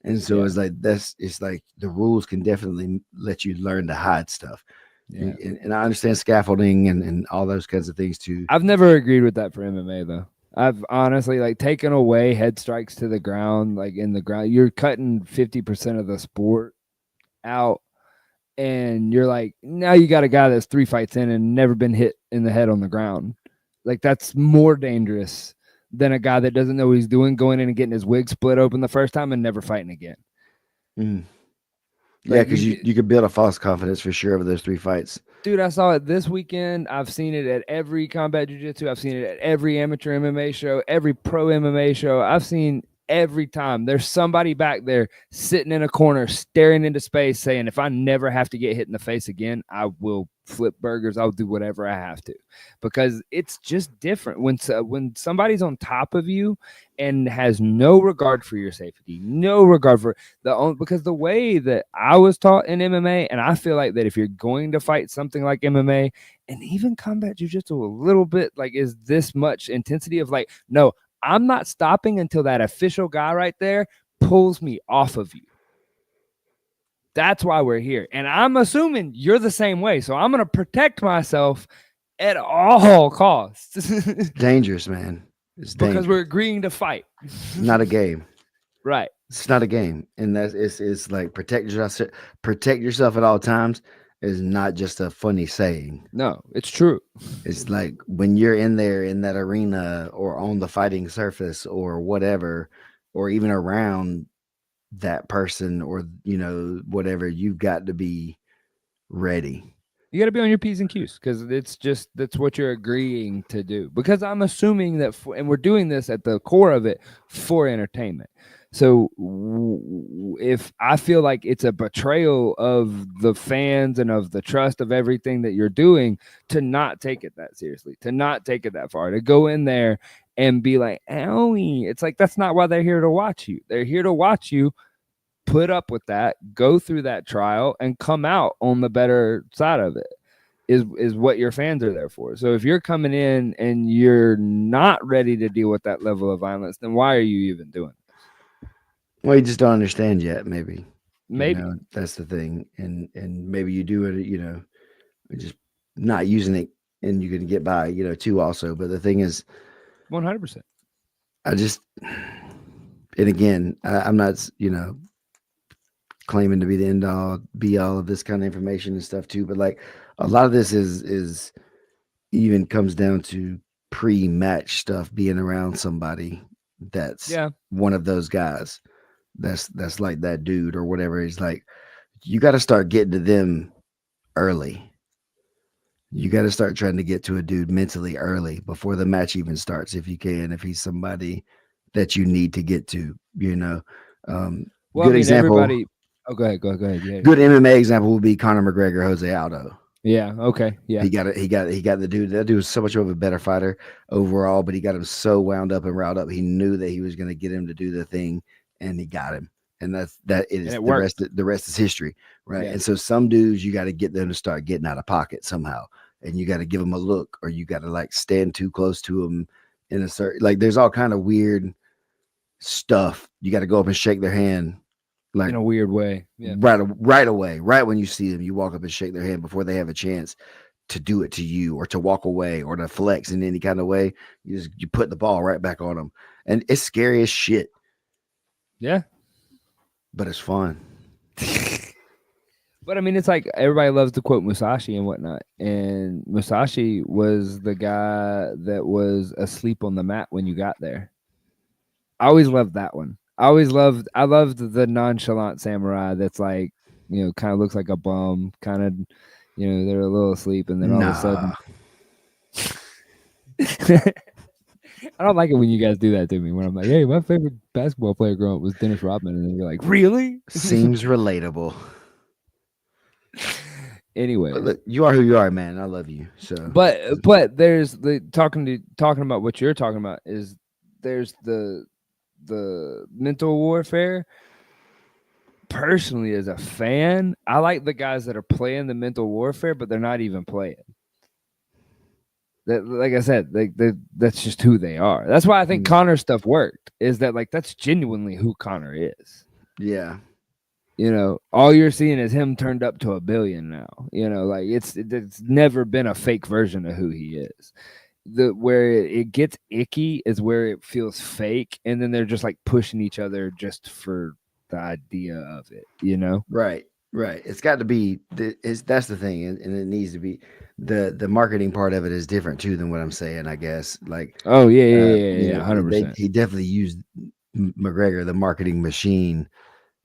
And so it's like it's like the rules can definitely let you learn to hide stuff. Yeah. And I understand scaffolding and all those kinds of things too. I've never agreed with that for MMA though. I've honestly like taken away head strikes to the ground, like in the ground. You're cutting 50% of the sport out, and you're like, now you got a guy that's 3 fights in and never been hit in the head on the ground. Like that's more dangerous than a guy that doesn't know what he's doing, going in and getting his wig split open the first time and never fighting again. Yeah, because you could build a false confidence for sure over those 3 fights. Dude, I saw it this weekend. I've seen it at every combat jiu-jitsu. I've seen it at every amateur MMA show, every pro MMA show. I've seen every time there's somebody back there sitting in a corner staring into space saying, if I never have to get hit in the face again, I will flip burgers. I'll do whatever I have to, because it's just different when somebody's on top of you and has no regard for your safety, no regard for because the way that I was taught in MMA, and I feel like that if you're going to fight something like MMA and even combat jiu-jitsu a little bit, like is this much intensity of like, no, I'm not stopping until that official guy right there pulls me off of you. That's why we're here. And I'm assuming you're the same way. So I'm going to protect myself at all costs. Dangerous, man. It's dangerous. Because we're agreeing to fight. Not a game. Right. It's not a game. And it's like protect yourself at all times is not just a funny saying. No, it's true. It's like when you're in there in that arena or on the fighting surface or whatever, or even around that person or, whatever, you've got to be ready. You got to be on your P's and Q's because that's what you're agreeing to do. Because I'm assuming that, and we're doing this at the core of it for entertainment. So if I feel like it's a betrayal of the fans and of the trust of everything that you're doing to not take it that seriously, to not take it that far, to go in there and be like, owie, it's like, that's not why they're here to watch you. They're here to watch you put up with that, go through that trial, and come out on the better side of it is what your fans are there for. So if you're coming in and you're not ready to deal with that level of violence, then why are you even doing it? Well, you just don't understand yet, maybe. Maybe. That's the thing. And maybe you do it, just not using it and you can get by, too also. But the thing is 100%. And again, I'm not, claiming to be the end all be all of this kind of information and stuff too. But like a lot of this is even comes down to pre-match stuff, being around somebody that's one of those guys. That's like that dude or whatever. He's like, you got to start getting to them early. You got to start trying to get to a dude mentally early before the match even starts, if you can, if he's somebody that you need to get to, Well, good example. Everybody. Oh, go ahead. Yeah. Good MMA example would be Conor McGregor, Jose Aldo. Yeah. Okay. Yeah. He got the dude. That dude was so much of a better fighter overall, but he got him so wound up and riled up. He knew that he was going to get him to do the thing, and he got him. And the rest is history, right? Yeah. And so some dudes, you got to get them to start getting out of pocket somehow, and you got to give them a look, or you got to like stand too close to them in a certain, like there's all kind of weird stuff. You got to go up and shake their hand. Like in a weird way, right away, right when you see them, you walk up and shake their hand before they have a chance to do it to you or to walk away or to flex in any kind of way. You put the ball right back on them, and it's scary as shit. Yeah, but it's fun. But I mean, it's like everybody loves to quote Musashi and whatnot, and Musashi was the guy that was asleep on the mat when you got there. I always loved that one. I loved the nonchalant samurai that's like, kind of looks like a bum, kind of, they're a little asleep, and then all of a sudden, I don't like it when you guys do that to me. When I'm like, "Hey, my favorite basketball player growing up was Dennis Rodman," and then you're like, "Really?" Seems relatable. But Anyways, look, you are who you are, man. I love you. So but there's the talking about what you're talking about is there's the mental warfare. Personally, as a fan, I like the guys that are playing the mental warfare, but they're not even playing. That, like I said, that's just who they are. That's why I think mm, Connor stuff worked. Is that like that's genuinely who Connor is. yeah, All you're seeing is him turned up to a billion now. Like it's never been a fake version of who he is. The where it gets icky is where it feels fake, and then they're just like pushing each other just for the idea of it. right, right. It's got to be. That's the thing, and it needs to be. The marketing part of it is different too than what I'm saying. I guess like Oh yeah, yeah, yeah, yeah, 100%. he definitely used McGregor, the marketing machine,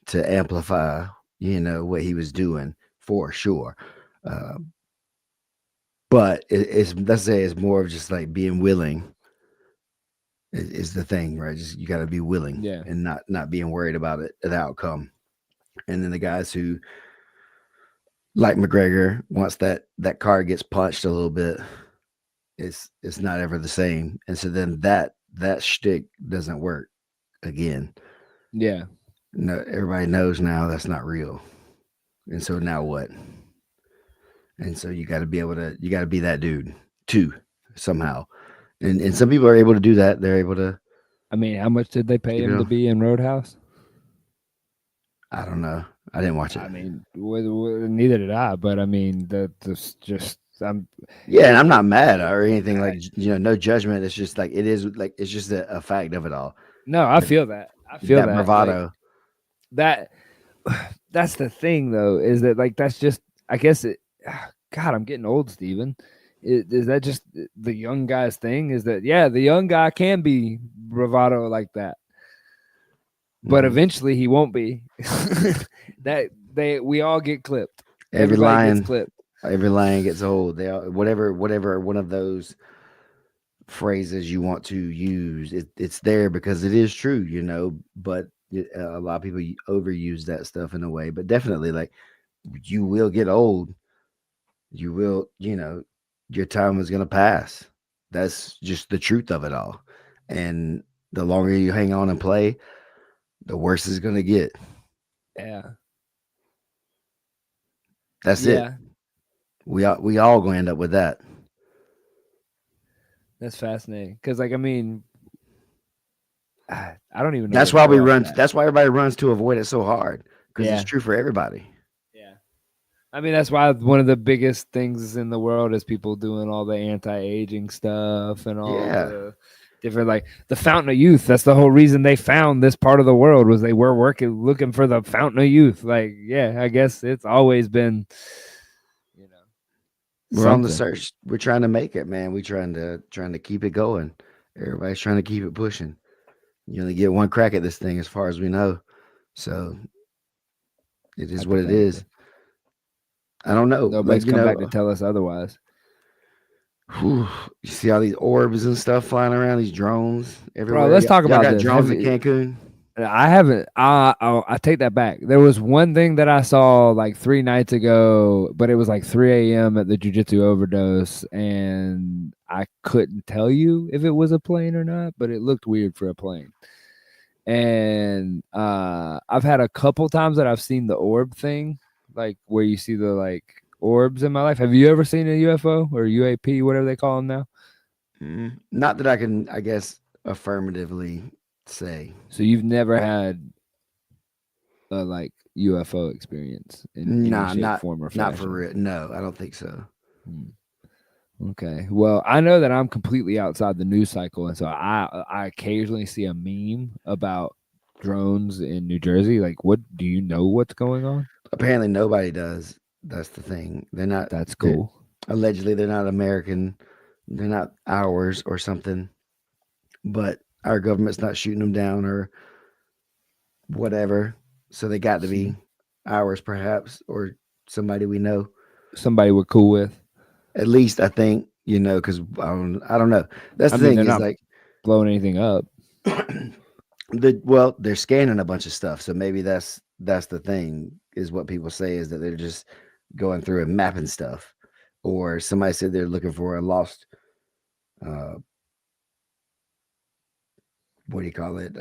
to amplify what he was doing for sure. Uh, but it's let's say it's more of just like being willing is the thing, right? Just you got to be willing Yeah, and not being worried about the outcome. And then the guys who like McGregor, once that card gets punched a little bit, it's not ever the same. And so then that shtick doesn't work again. yeah, No, everybody knows now that's not real. And so now what? And so you got to be able to you got to be that dude too somehow. And some people are able to do that. They're able to I mean, how much did they pay keep it him to on. be in Roadhouse? I don't know. I didn't watch it. I mean, neither did I, but I mean, that's just I'm. Yeah, and It, I'm it, not mad or anything like no judgment. It's just like it is like it's just a fact of it all. no, I That feel that. I feel that that. Like bravado. that. That's the thing, though, is that like that's just. I guess it. God, I'm getting old, Steven. Is that just the young guy's thing? Is that yeah, the young guy can be bravado like that, but Mhm. eventually he won't be. That we all get clipped. Every Everybody gets line, clipped. every line gets old. They all, whatever one of those phrases you want to use, it's there because it is true, But a lot of people overuse that stuff in a way. But definitely, like you will get old. You will, your time is gonna pass. That's just the truth of it all. And the longer you hang on and play, the worse it's gonna get. Yeah, That's it. yeah, We all gonna end up with that. that's fascinating. Because like I mean, I don't even know That's where to why we go off run. that. That's why everybody runs to avoid it so hard because it's Yeah, true for everybody. yeah. I mean, that's why one of the biggest things in the world is people doing all the anti-aging stuff and all Yeah, the different like the fountain of youth. That's the whole reason they found this part of the world was they were working looking for the fountain of youth. Like, yeah, I guess it's always been, you know, we're on the something. search. We're trying to make it, man. We trying to keep it going. Everybody's trying to keep it pushing. You only get one crack at this thing, as far as we know. So it is what it is. Hypothetically, I don't know. nobody's Like come back to tell us otherwise. whew, you see all these orbs and stuff flying around. These drones Bro, everywhere. let's talk Y'all about got this. drones in Cancun? I haven't. I take that back. There was one thing that I saw like 3 nights ago, but it was like 3 a.m. at the Jiu Jitsu overdose, and I couldn't tell you if it was a plane or not, but it looked weird for a plane. And I've had a couple times that I've seen the orb thing, like where you see the like orbs in my life. Have you ever seen a UFO or UAP, whatever they call them now? Not that I can, I guess, affirmatively say. So you've never had a like UFO experience in any Nah, shape, not form, or not for fashion. real. No, I don't think so. Hmm. Okay. Well, I know that I'm completely outside the news cycle, and so I occasionally see a meme about drones in New Jersey. Like, what do you know what's going on? Apparently, nobody does. That's the thing. They're not. That's They're cool. allegedly they're not American. They're not ours or something. But our government's not shooting them down or whatever. So they got to be ours, perhaps, or somebody we know. Somebody we're cool with. At least I think. you know, because I don't know. That's I the mean, thing they're is not like blowing anything up. they're scanning a bunch of stuff, so maybe that's the thing is what people say is that they're just going through and mapping stuff, or somebody said they're looking for a lost uh, what do you call it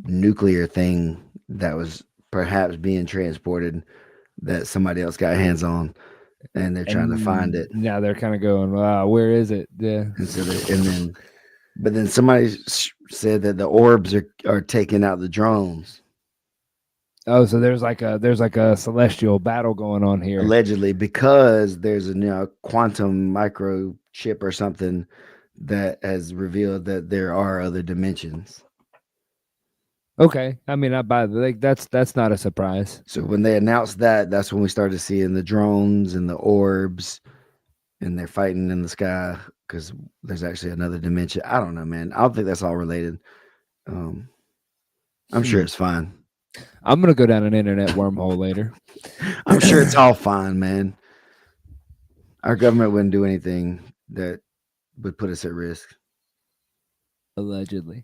nuclear thing that was perhaps being transported that somebody else got hands on, and they're trying to find And it. now they're kind of going, wow, where is it? Yeah. And so and then but then somebody said that the orbs are taking out the drones Oh, so there's like a celestial battle going on here. allegedly because there's a quantum microchip or something that has revealed that there are other dimensions. Okay, I mean, I buy like that's not a surprise. So when they announced that, that's when we started seeing the drones and the orbs, and they're fighting in the sky because there's actually another dimension. I don't know, man. I don't think that's all related. Um, I'm sure Hmm. it's fine. I'm gonna go down an internet wormhole later. I'm sure it's all fine, man. Our government wouldn't do anything that would put us at risk. Allegedly.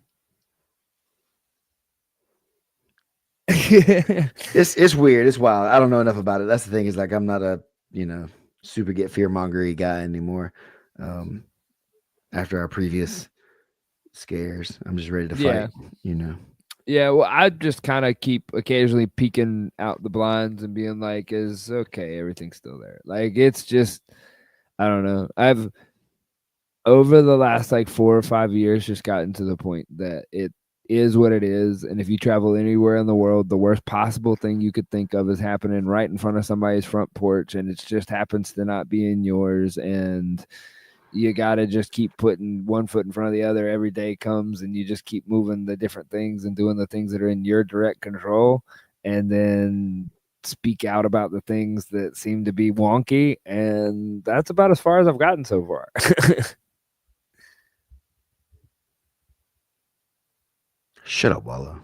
It's weird. It's wild. I don't know enough about it. That's the thing. Is like I'm not a you know super get fear mongery guy anymore. Um, after our previous scares, I'm just ready to fight. Yeah. You know. Yeah, well, I just kind of keep occasionally peeking out the blinds and being like, "Is okay? Everything's still there." Like it's just, I don't know. I've over the last like 4 or 5 years just gotten to the point that it is what it is, and if you travel anywhere in the world, the worst possible thing you could think of is happening right in front of somebody's front porch, and it just happens to not be in yours, and you got to just keep putting one foot in front of the other. Every day comes and you just keep moving the different things and doing the things that are in your direct control, and then speak out about the things that seem to be wonky. And that's about as far as I've gotten so far. Shut up, Wallow.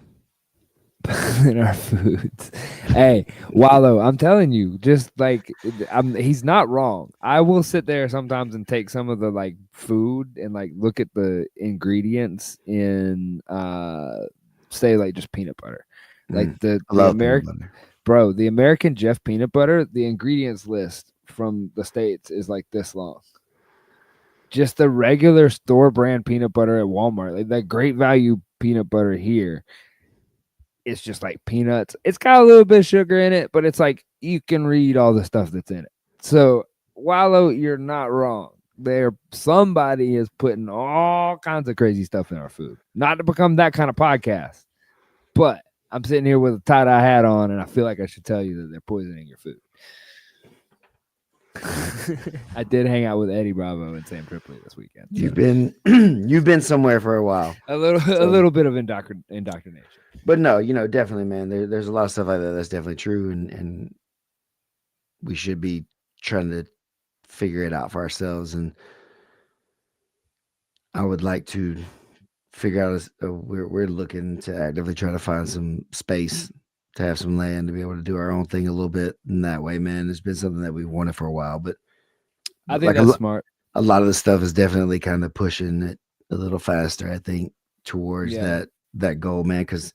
In our foods. Hey, Wallow, I'm telling you, just like he's not wrong. I will sit there sometimes and take some of the like food and like look at the ingredients in say like just peanut butter. Like Mm, the I the love peanut American butter. bro, the American Jeff peanut butter, the ingredients list from the States is like this long. Just the regular store brand peanut butter at Walmart, like that great value peanut butter here, it's just like peanuts. It's got a little bit of sugar in it, but it's like you can read all the stuff that's in it. So, Wallow, you're not wrong. There, somebody is putting all kinds of crazy stuff in our food. Not to become that kind of podcast, but I'm sitting here with a tie dye hat on, and I feel like I should tell you that they're poisoning your food. I did hang out with Eddie Bravo and Sam Tripoli this weekend. So. You've been somewhere for a while. A little bit of indoctrination. But no, definitely, man. There's a lot of stuff like that that's definitely true, and we should be trying to figure it out for ourselves. And I would like to figure out we're looking to actively try to find some space to have some land to be able to do our own thing a little bit in that way, man. It's been something that we wanted for a while, but I think like that's smart. a lot of the stuff is definitely kind of pushing it a little faster, I think, towards Yeah. that goal, man. Because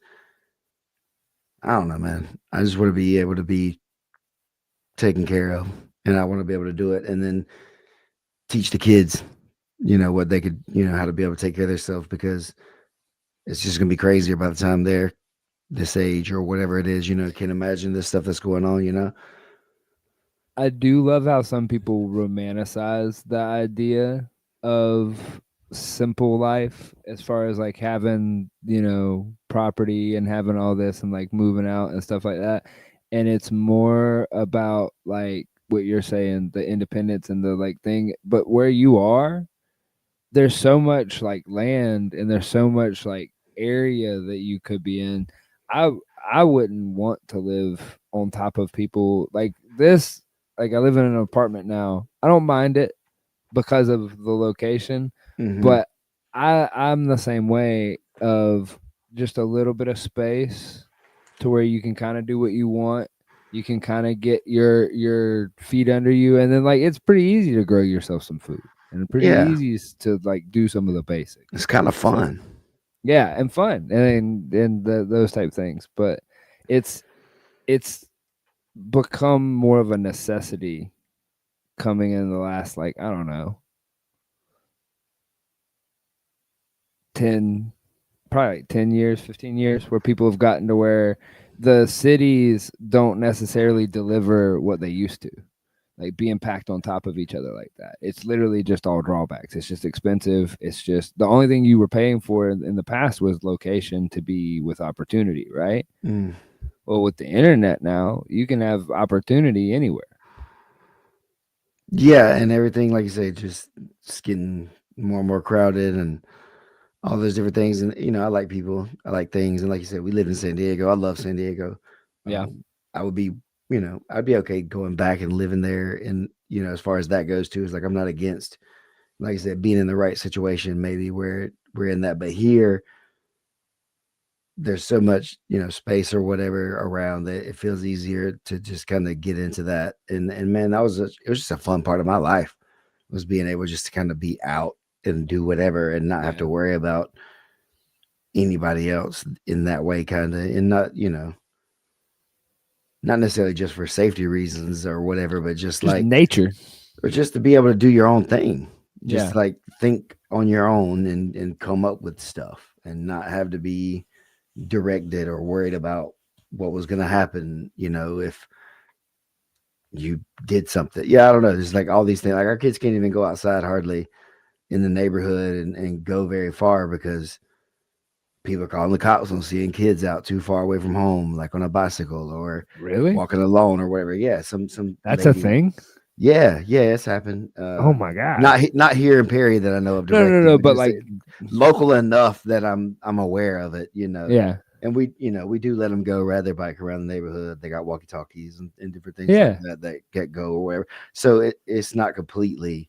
I don't know, man. I just want to be able to be taken care of, and I want to be able to do it, and then teach the kids, what they could, how to be able to take care of themselves because it's just gonna be crazier by the time they're this age or whatever it is. Can't imagine this stuff that's going on. I do love how some people romanticize the idea of simple life as far as like having, property and having all this and like moving out and stuff like that. And it's more about like what you're saying, the independence and the like thing. But where you are, there's so much like land and there's so much like area that you could be in. I I wouldn't want to live on top of people like this. Like I live in an apartment now. I don't mind it because of the location, Hmm. but I'm the same way of just a little bit of space to where you can kind of do what you want. You can kind of get your feet under you, and then like it's pretty easy to grow yourself some food. and pretty Yeah, easy to like do some of the basics. it's kind of So fun. yeah, and fun and those type things. But it's become more of a necessity coming in the last like I don't know 10 probably like 10 years 15 years where people have gotten to where the cities don't necessarily deliver what they used to like being packed on top of each other like that. It's literally just all drawbacks. It's just expensive. It's just the only thing you were paying for in the past was location to be with opportunity, right? Mm. Well, with the internet now, you can have opportunity anywhere. Yeah, and everything, like you say, just getting more and more crowded and all those different things. And I like people, I like things, and like you said, we live in San Diego. I love San Diego. Yeah. I would be, I'd be okay going back and living there. And as far as that goes too, is like I'm not against, like I said, being in the right situation, maybe where we're in that. But here, there's so much space or whatever around that it feels easier to just kind of get into that. And man, it was just a fun part of my life, was being able just to kind of be out and do whatever and not have Yeah. to worry about anybody else in that way, kind of. And not necessarily just for safety reasons or whatever, but just Just like, nature. or just to be able to do your own thing, just Yeah. to, like, think on your own and come up with stuff and not have to be directed or worried about what was going to happen, if you did something. Yeah, I don't know. There's like all these things. Like our kids can't even go outside hardly in the neighborhood and go very far because people are calling the cops on seeing kids out too far away from home, like on a bicycle or Really? walking alone or whatever. Yeah, some That's a lady. thing? Yeah, yeah, it's happened. Oh my god. Not here in Perry that I know of No, no, directly, no, but but just like local enough that I'm aware of it. yeah. And we do let them go ride their bike around the neighborhood. They got walkie talkies and different things like Yeah. that get go or whatever. So it's not completely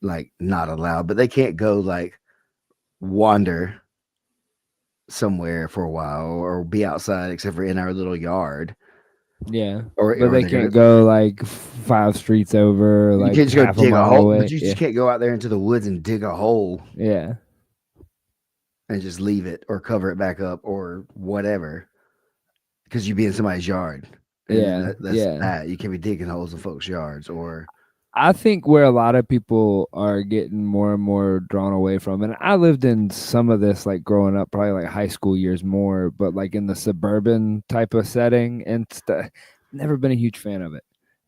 like not allowed, but they can't go like wander somewhere for a while or be outside except for in our little yard. Yeah. But Or they they're gonna can't go like 5 streets over, you like can't just go half a dig a mile hole, but away. you Yeah. just can't go out there into the woods and dig a hole Yeah. and just leave it or cover it back up or whatever because you be in somebody's yard. And then Yeah. that's Yeah. that. You can't be digging holes in folks' yards or I think where a lot of people are getting more and more drawn away from, and I lived in some of this like growing up, probably like high school years more, but like in the suburban type of setting and stuff. Never been a huge fan of it.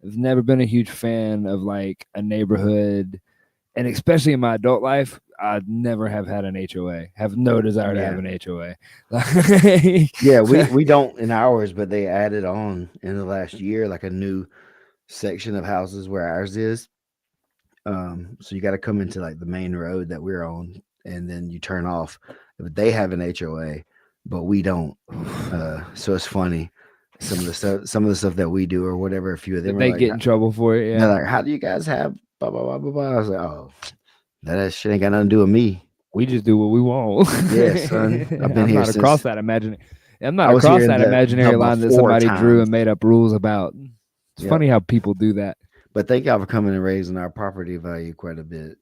I've never been a huge fan of like a neighborhood, and especially in my adult life, I never have had an HOA. Have no desire to have yeah. an HOA. Yeah, we don't in ours, but they added on in the last year like a new section of houses where ours is. So you got to come into like the main road that we're on, and then you turn off. But they have an HOA, but we don't. So it's funny. Some of the stuff that we do or whatever. A few of them Did are they like, get in trouble for it? they're Yeah. like, how do you guys have blah blah blah blah blah? I was like, oh, that shit ain't got nothing to do with me. We just do what we want. Yeah, son. I've been I'm here not across since that imaginary. I'm I not was here across in that the imaginary line that before somebody drew times. and made up rules about. It's Yep. funny how people do that. But thank y'all for coming and raising our property value quite a bit,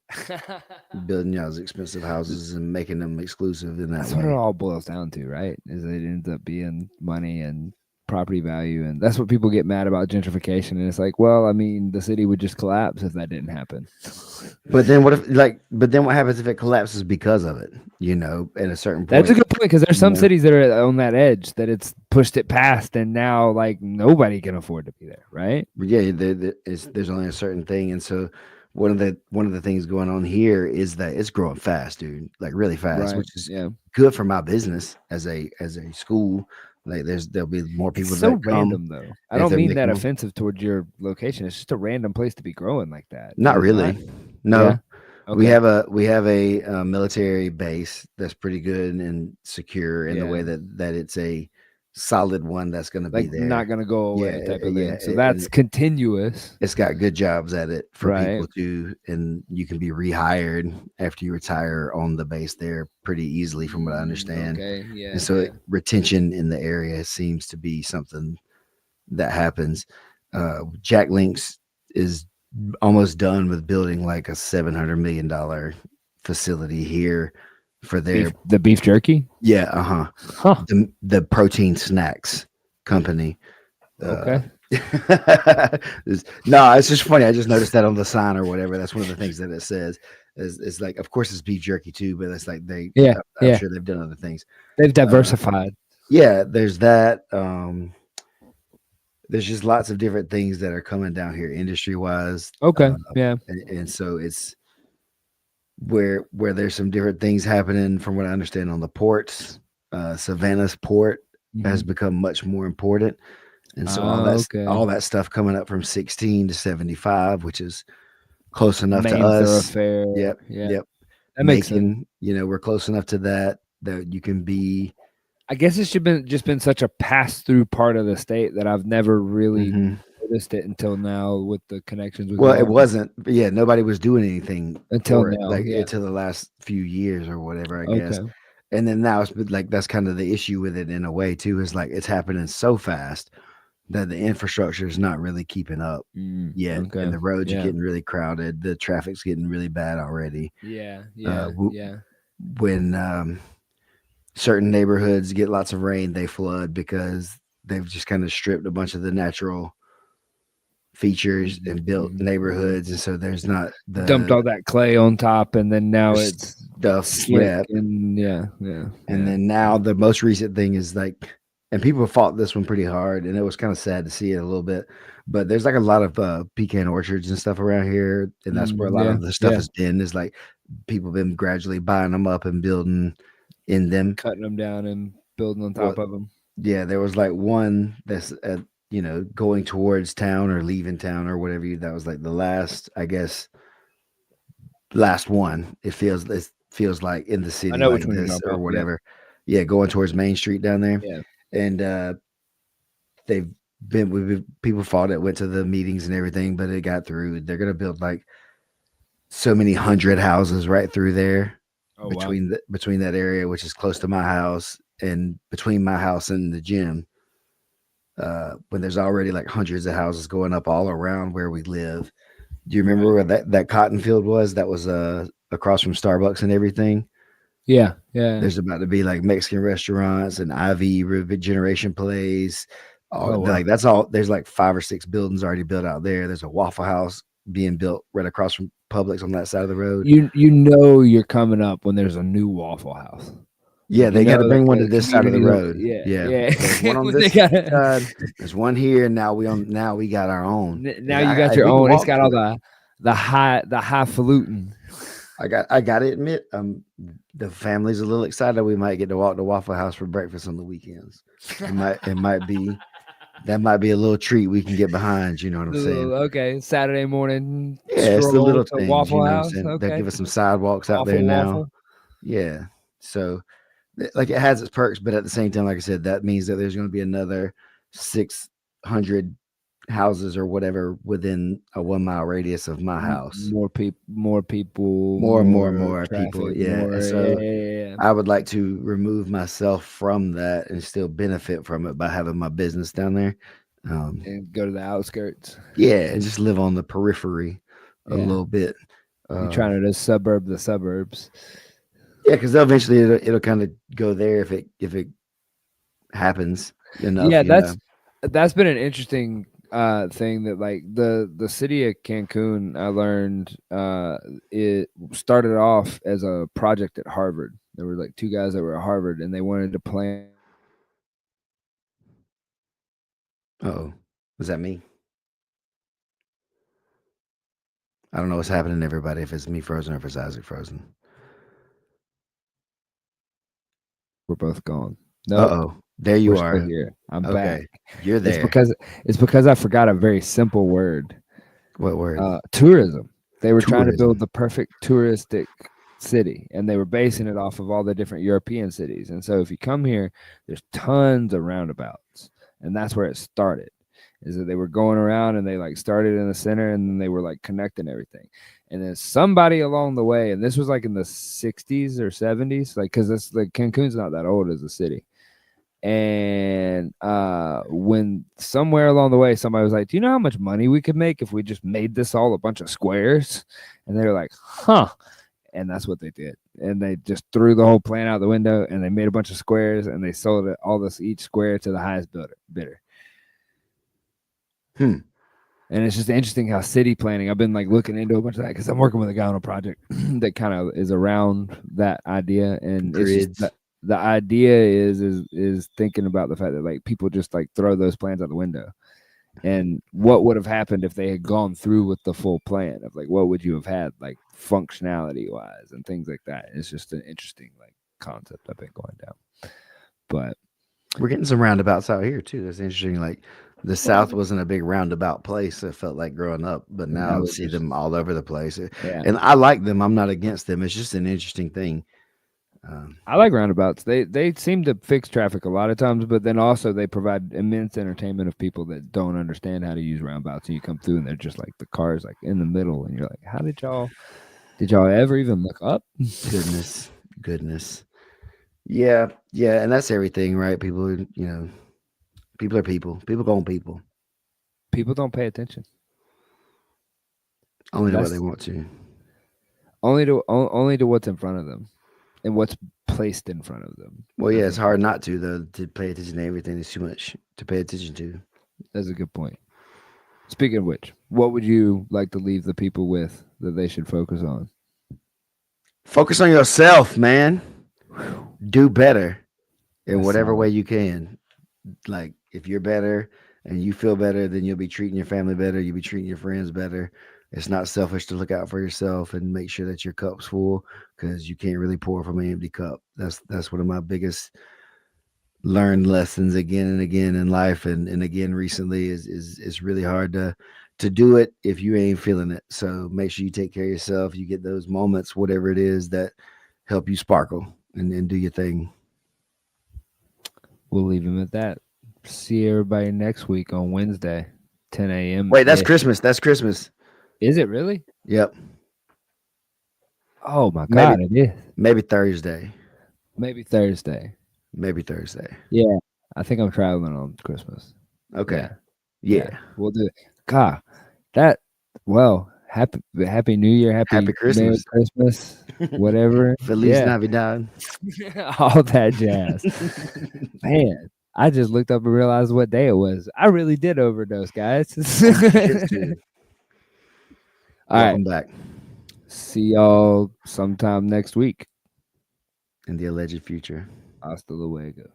building y'all's expensive houses and making them exclusive in that That's what it way. all boils down to, right? Is it ends up being money and property value, and that's what people get mad about gentrification. And it's like, well, I mean, the city would just collapse if that didn't happen. But then but then what happens if it collapses because of it? At a certain That's a point, good point because there's you some know? cities that are on that edge that it's pushed it past, and now like nobody can afford to be there, right? But yeah, there's only a certain thing, and so one of the things going on here is that it's growing fast, dude, like really fast, Right. which is Yeah. good for my business as a school. Like there'll be more It's people so that come random though. I if don't they're mean that making more. offensive towards your location. It's just a random place to be growing like that. Is Not it not? really. No, Yeah. Okay. we have a military base that's pretty good and secure in the way Yeah. that it's a solid one that's going to be Like not there. gonna go Yeah, away type of yeah, thing. So that's continuous. it's got good jobs at it for Right. people too, and you can be rehired after you retire on the base there pretty easily, from what I understand. Okay. Yeah. And so Yeah. retention in the area seems to be something that happens. Jack Links is almost done with building like a $700 million facility here for their The beef jerky. yeah, Huh. the protein snacks company. Okay. No, it's just funny. I just noticed that on the sign or whatever. That's one of the things that it says. Is like, of course, it's beef jerky too, but it's like Yeah. I'm Yeah. sure they've done other things. They've diversified. Yeah, there's that. There's just lots of different things that are coming down here industry wise. Okay. Yeah. And so it's where there's some different things happening from what I understand on the ports. Savannah's port has Mhm. become much more important. And so Okay. all that stuff coming up from 16 to 75, which is close enough to Main us. thoroughfare. Yep. Yeah. Yep. That makes sense. Macon, we're close enough to that you can be. I guess it's just been such a pass through part of the state that I've never really Mhm. noticed it until now with the connections with Well, it y'all. wasn't. Yeah, nobody was doing anything Until for it, now. like Yeah. until the last few years or whatever, I guess. Okay. And then now it's been like that's kind of the issue with it in a way too. Is like it's happening so fast that the infrastructure is not really keeping up yet, and Okay. the roads are Yeah. getting really crowded. The traffic's getting really bad already. Yeah. Uh, Yeah. w- Yeah. when certain neighborhoods get lots of rain, they flood because they've just kind of stripped a bunch of the natural features and built neighborhoods, and so there's not Dumped the all that clay on top, and then now there's it's stuff. slick, Yeah, and yeah. and then now the most recent thing is like, and people fought this one pretty hard, and it was kind of sad to see it a little bit. But there's like a lot of pecan orchards and stuff around here, and that's where a lot Yeah. of the stuff Yeah. has been. Is like people been gradually buying them up and building in them. Cutting them down and building on Well, top of them. yeah, there was like one that's at going towards town or leaving town or whatever. That was like the last, I guess, last one. It feels like in the I city know like which one you're this talking or about. Yeah. whatever. Yeah, going towards Main Street down there, Yeah. and they've people fought it, went to the meetings and everything, but it got through. They're gonna build like so many hundred houses right through there Oh wow. between that area, which is close to my house, and between my house and the gym. When there's already like hundreds of houses going up all around where we live. Do you remember where that cotton field was? That was across from Starbucks and everything. Yeah. Yeah. There's about to be like Mexican restaurants and IV regeneration place. Oh wow. Like that's all. There's like 5 or 6 buildings already built out there. There's a Waffle House being built right across from Publix on that side of the road. You know you're coming up when there's a new Waffle House. Yeah, Like, they got to like bring one to the this side of the community. road. Yeah. Yeah, Yeah. there's one on When they this got side. There's one here. Now we got our own. now you got your We can own. It's walk got to all it. the highfalutin. I got to admit, the family's a little excited. We might get to walk to Waffle House for breakfast on the weekends. It might be that might be a little treat we can get behind. You know what I'm saying? Okay, Saturday morning Yeah, it's the stroll little to things. You Waffle know what I'm House. saying? They'll Okay, give us some sidewalks out there awful now. waffle. Yeah, so like it has its perks, but at the same time, like I said, that means that there's going to be another 600 houses or whatever within a 1 mile radius of my house. More people, More and more people. traffic, Yeah. And more. so Yeah. I would like to remove myself from that and still benefit from it by having my business down there. And go to the outskirts. Yeah, and just live on the periphery a Yeah, little bit. you're trying to just suburb the suburbs. Yeah, because eventually it'll kind of go there if it happens enough. Yeah, that's been an interesting thing that like the city of Cancun, I learned it started off as a project at Harvard. There were like 2 guys that were at Harvard and they wanted to plan. Oh, was that me? I don't know what's happening to everybody. If it's me frozen or if it's Isaac frozen. We're both gone. Uh Nope, oh, there you we're still are. here. I'm Okay, back. you're It's there. because I forgot a very simple word. What word? Tourism. They were trying to build Tourism. the perfect touristic city, and they were basing it off of all the different European cities. And so, if you come here, there's tons of roundabouts, and that's where it started. Is that they were going around and they like started in the center, and then they were like connecting everything. And then somebody along the way, and this was like in the 60s or 70s, like because this like Cancun's not that old as a city. And when somewhere along the way somebody was like, do you know how much money we could make if we just made this all a bunch of squares? And they were like, huh. And that's what they did. And they just threw the whole plan out the window, and they made a bunch of squares, and they sold it all this each square to the highest bidder. And it's just interesting how city planning. I've been like looking into a bunch of that because I'm working with a guy on a project that kind of is around that idea, and it's just Grids. the idea is thinking about the fact that like people just like throw those plans out the window, and what would have happened if they had gone through with the full plan of like what would you have had like functionality wise and things like that. It's just an interesting like concept I've been going down. But We're getting some roundabouts out here too. That's interesting. Like the South wasn't a big roundabout place. It felt like growing up, but now I see them all over the place. Yeah. And I like them. I'm not against them. It's just an interesting thing. I like roundabouts. They seem to fix traffic a lot of times, but then also they provide immense entertainment of people that don't understand how to use roundabouts. And you come through and they're just like the cars like in the middle, and you're like, how did y'all ever even look up? Goodness. Yeah, and that's everything, right? People, people are people. People go on people. People don't pay attention. Only to what they want to. Only to what's in front of them and what's placed in front of them. Well, yeah, it's hard not to though, to pay attention to everything. There's too much to pay attention to. That's a good point. Speaking of which, what would you like to leave the people with that they should focus on? Focus on yourself, man. Do better in That's whatever solid. way you can. Like if you're better and you feel better, then you'll be treating your family better. You'll be treating your friends better. It's not selfish to look out for yourself and make sure that your cup's full because you can't really pour from an empty cup. That's one of my biggest learned lessons again and again in life, and again recently is it's really hard to do it if you ain't feeling it. So make sure you take care of yourself. You get those moments, whatever it is, that help you sparkle and do your thing. We'll leave him at that. See everybody next week on Wednesday, 10 a.m. Wait, that's Christmas. That's Christmas. Is it really? Yep. Oh my God, it is. Maybe Thursday. Maybe Thursday. Maybe Thursday. Yeah, I think I'm traveling on Christmas. Okay. Yeah. We'll do it. God, happy New Year, happy Christmas, Merry Christmas, whatever. Feliz Navidad. All that jazz. Man, I just looked up and realized what day it was. I really did overdose, guys. Welcome back. See y'all sometime next week. In the alleged future. Hasta luego.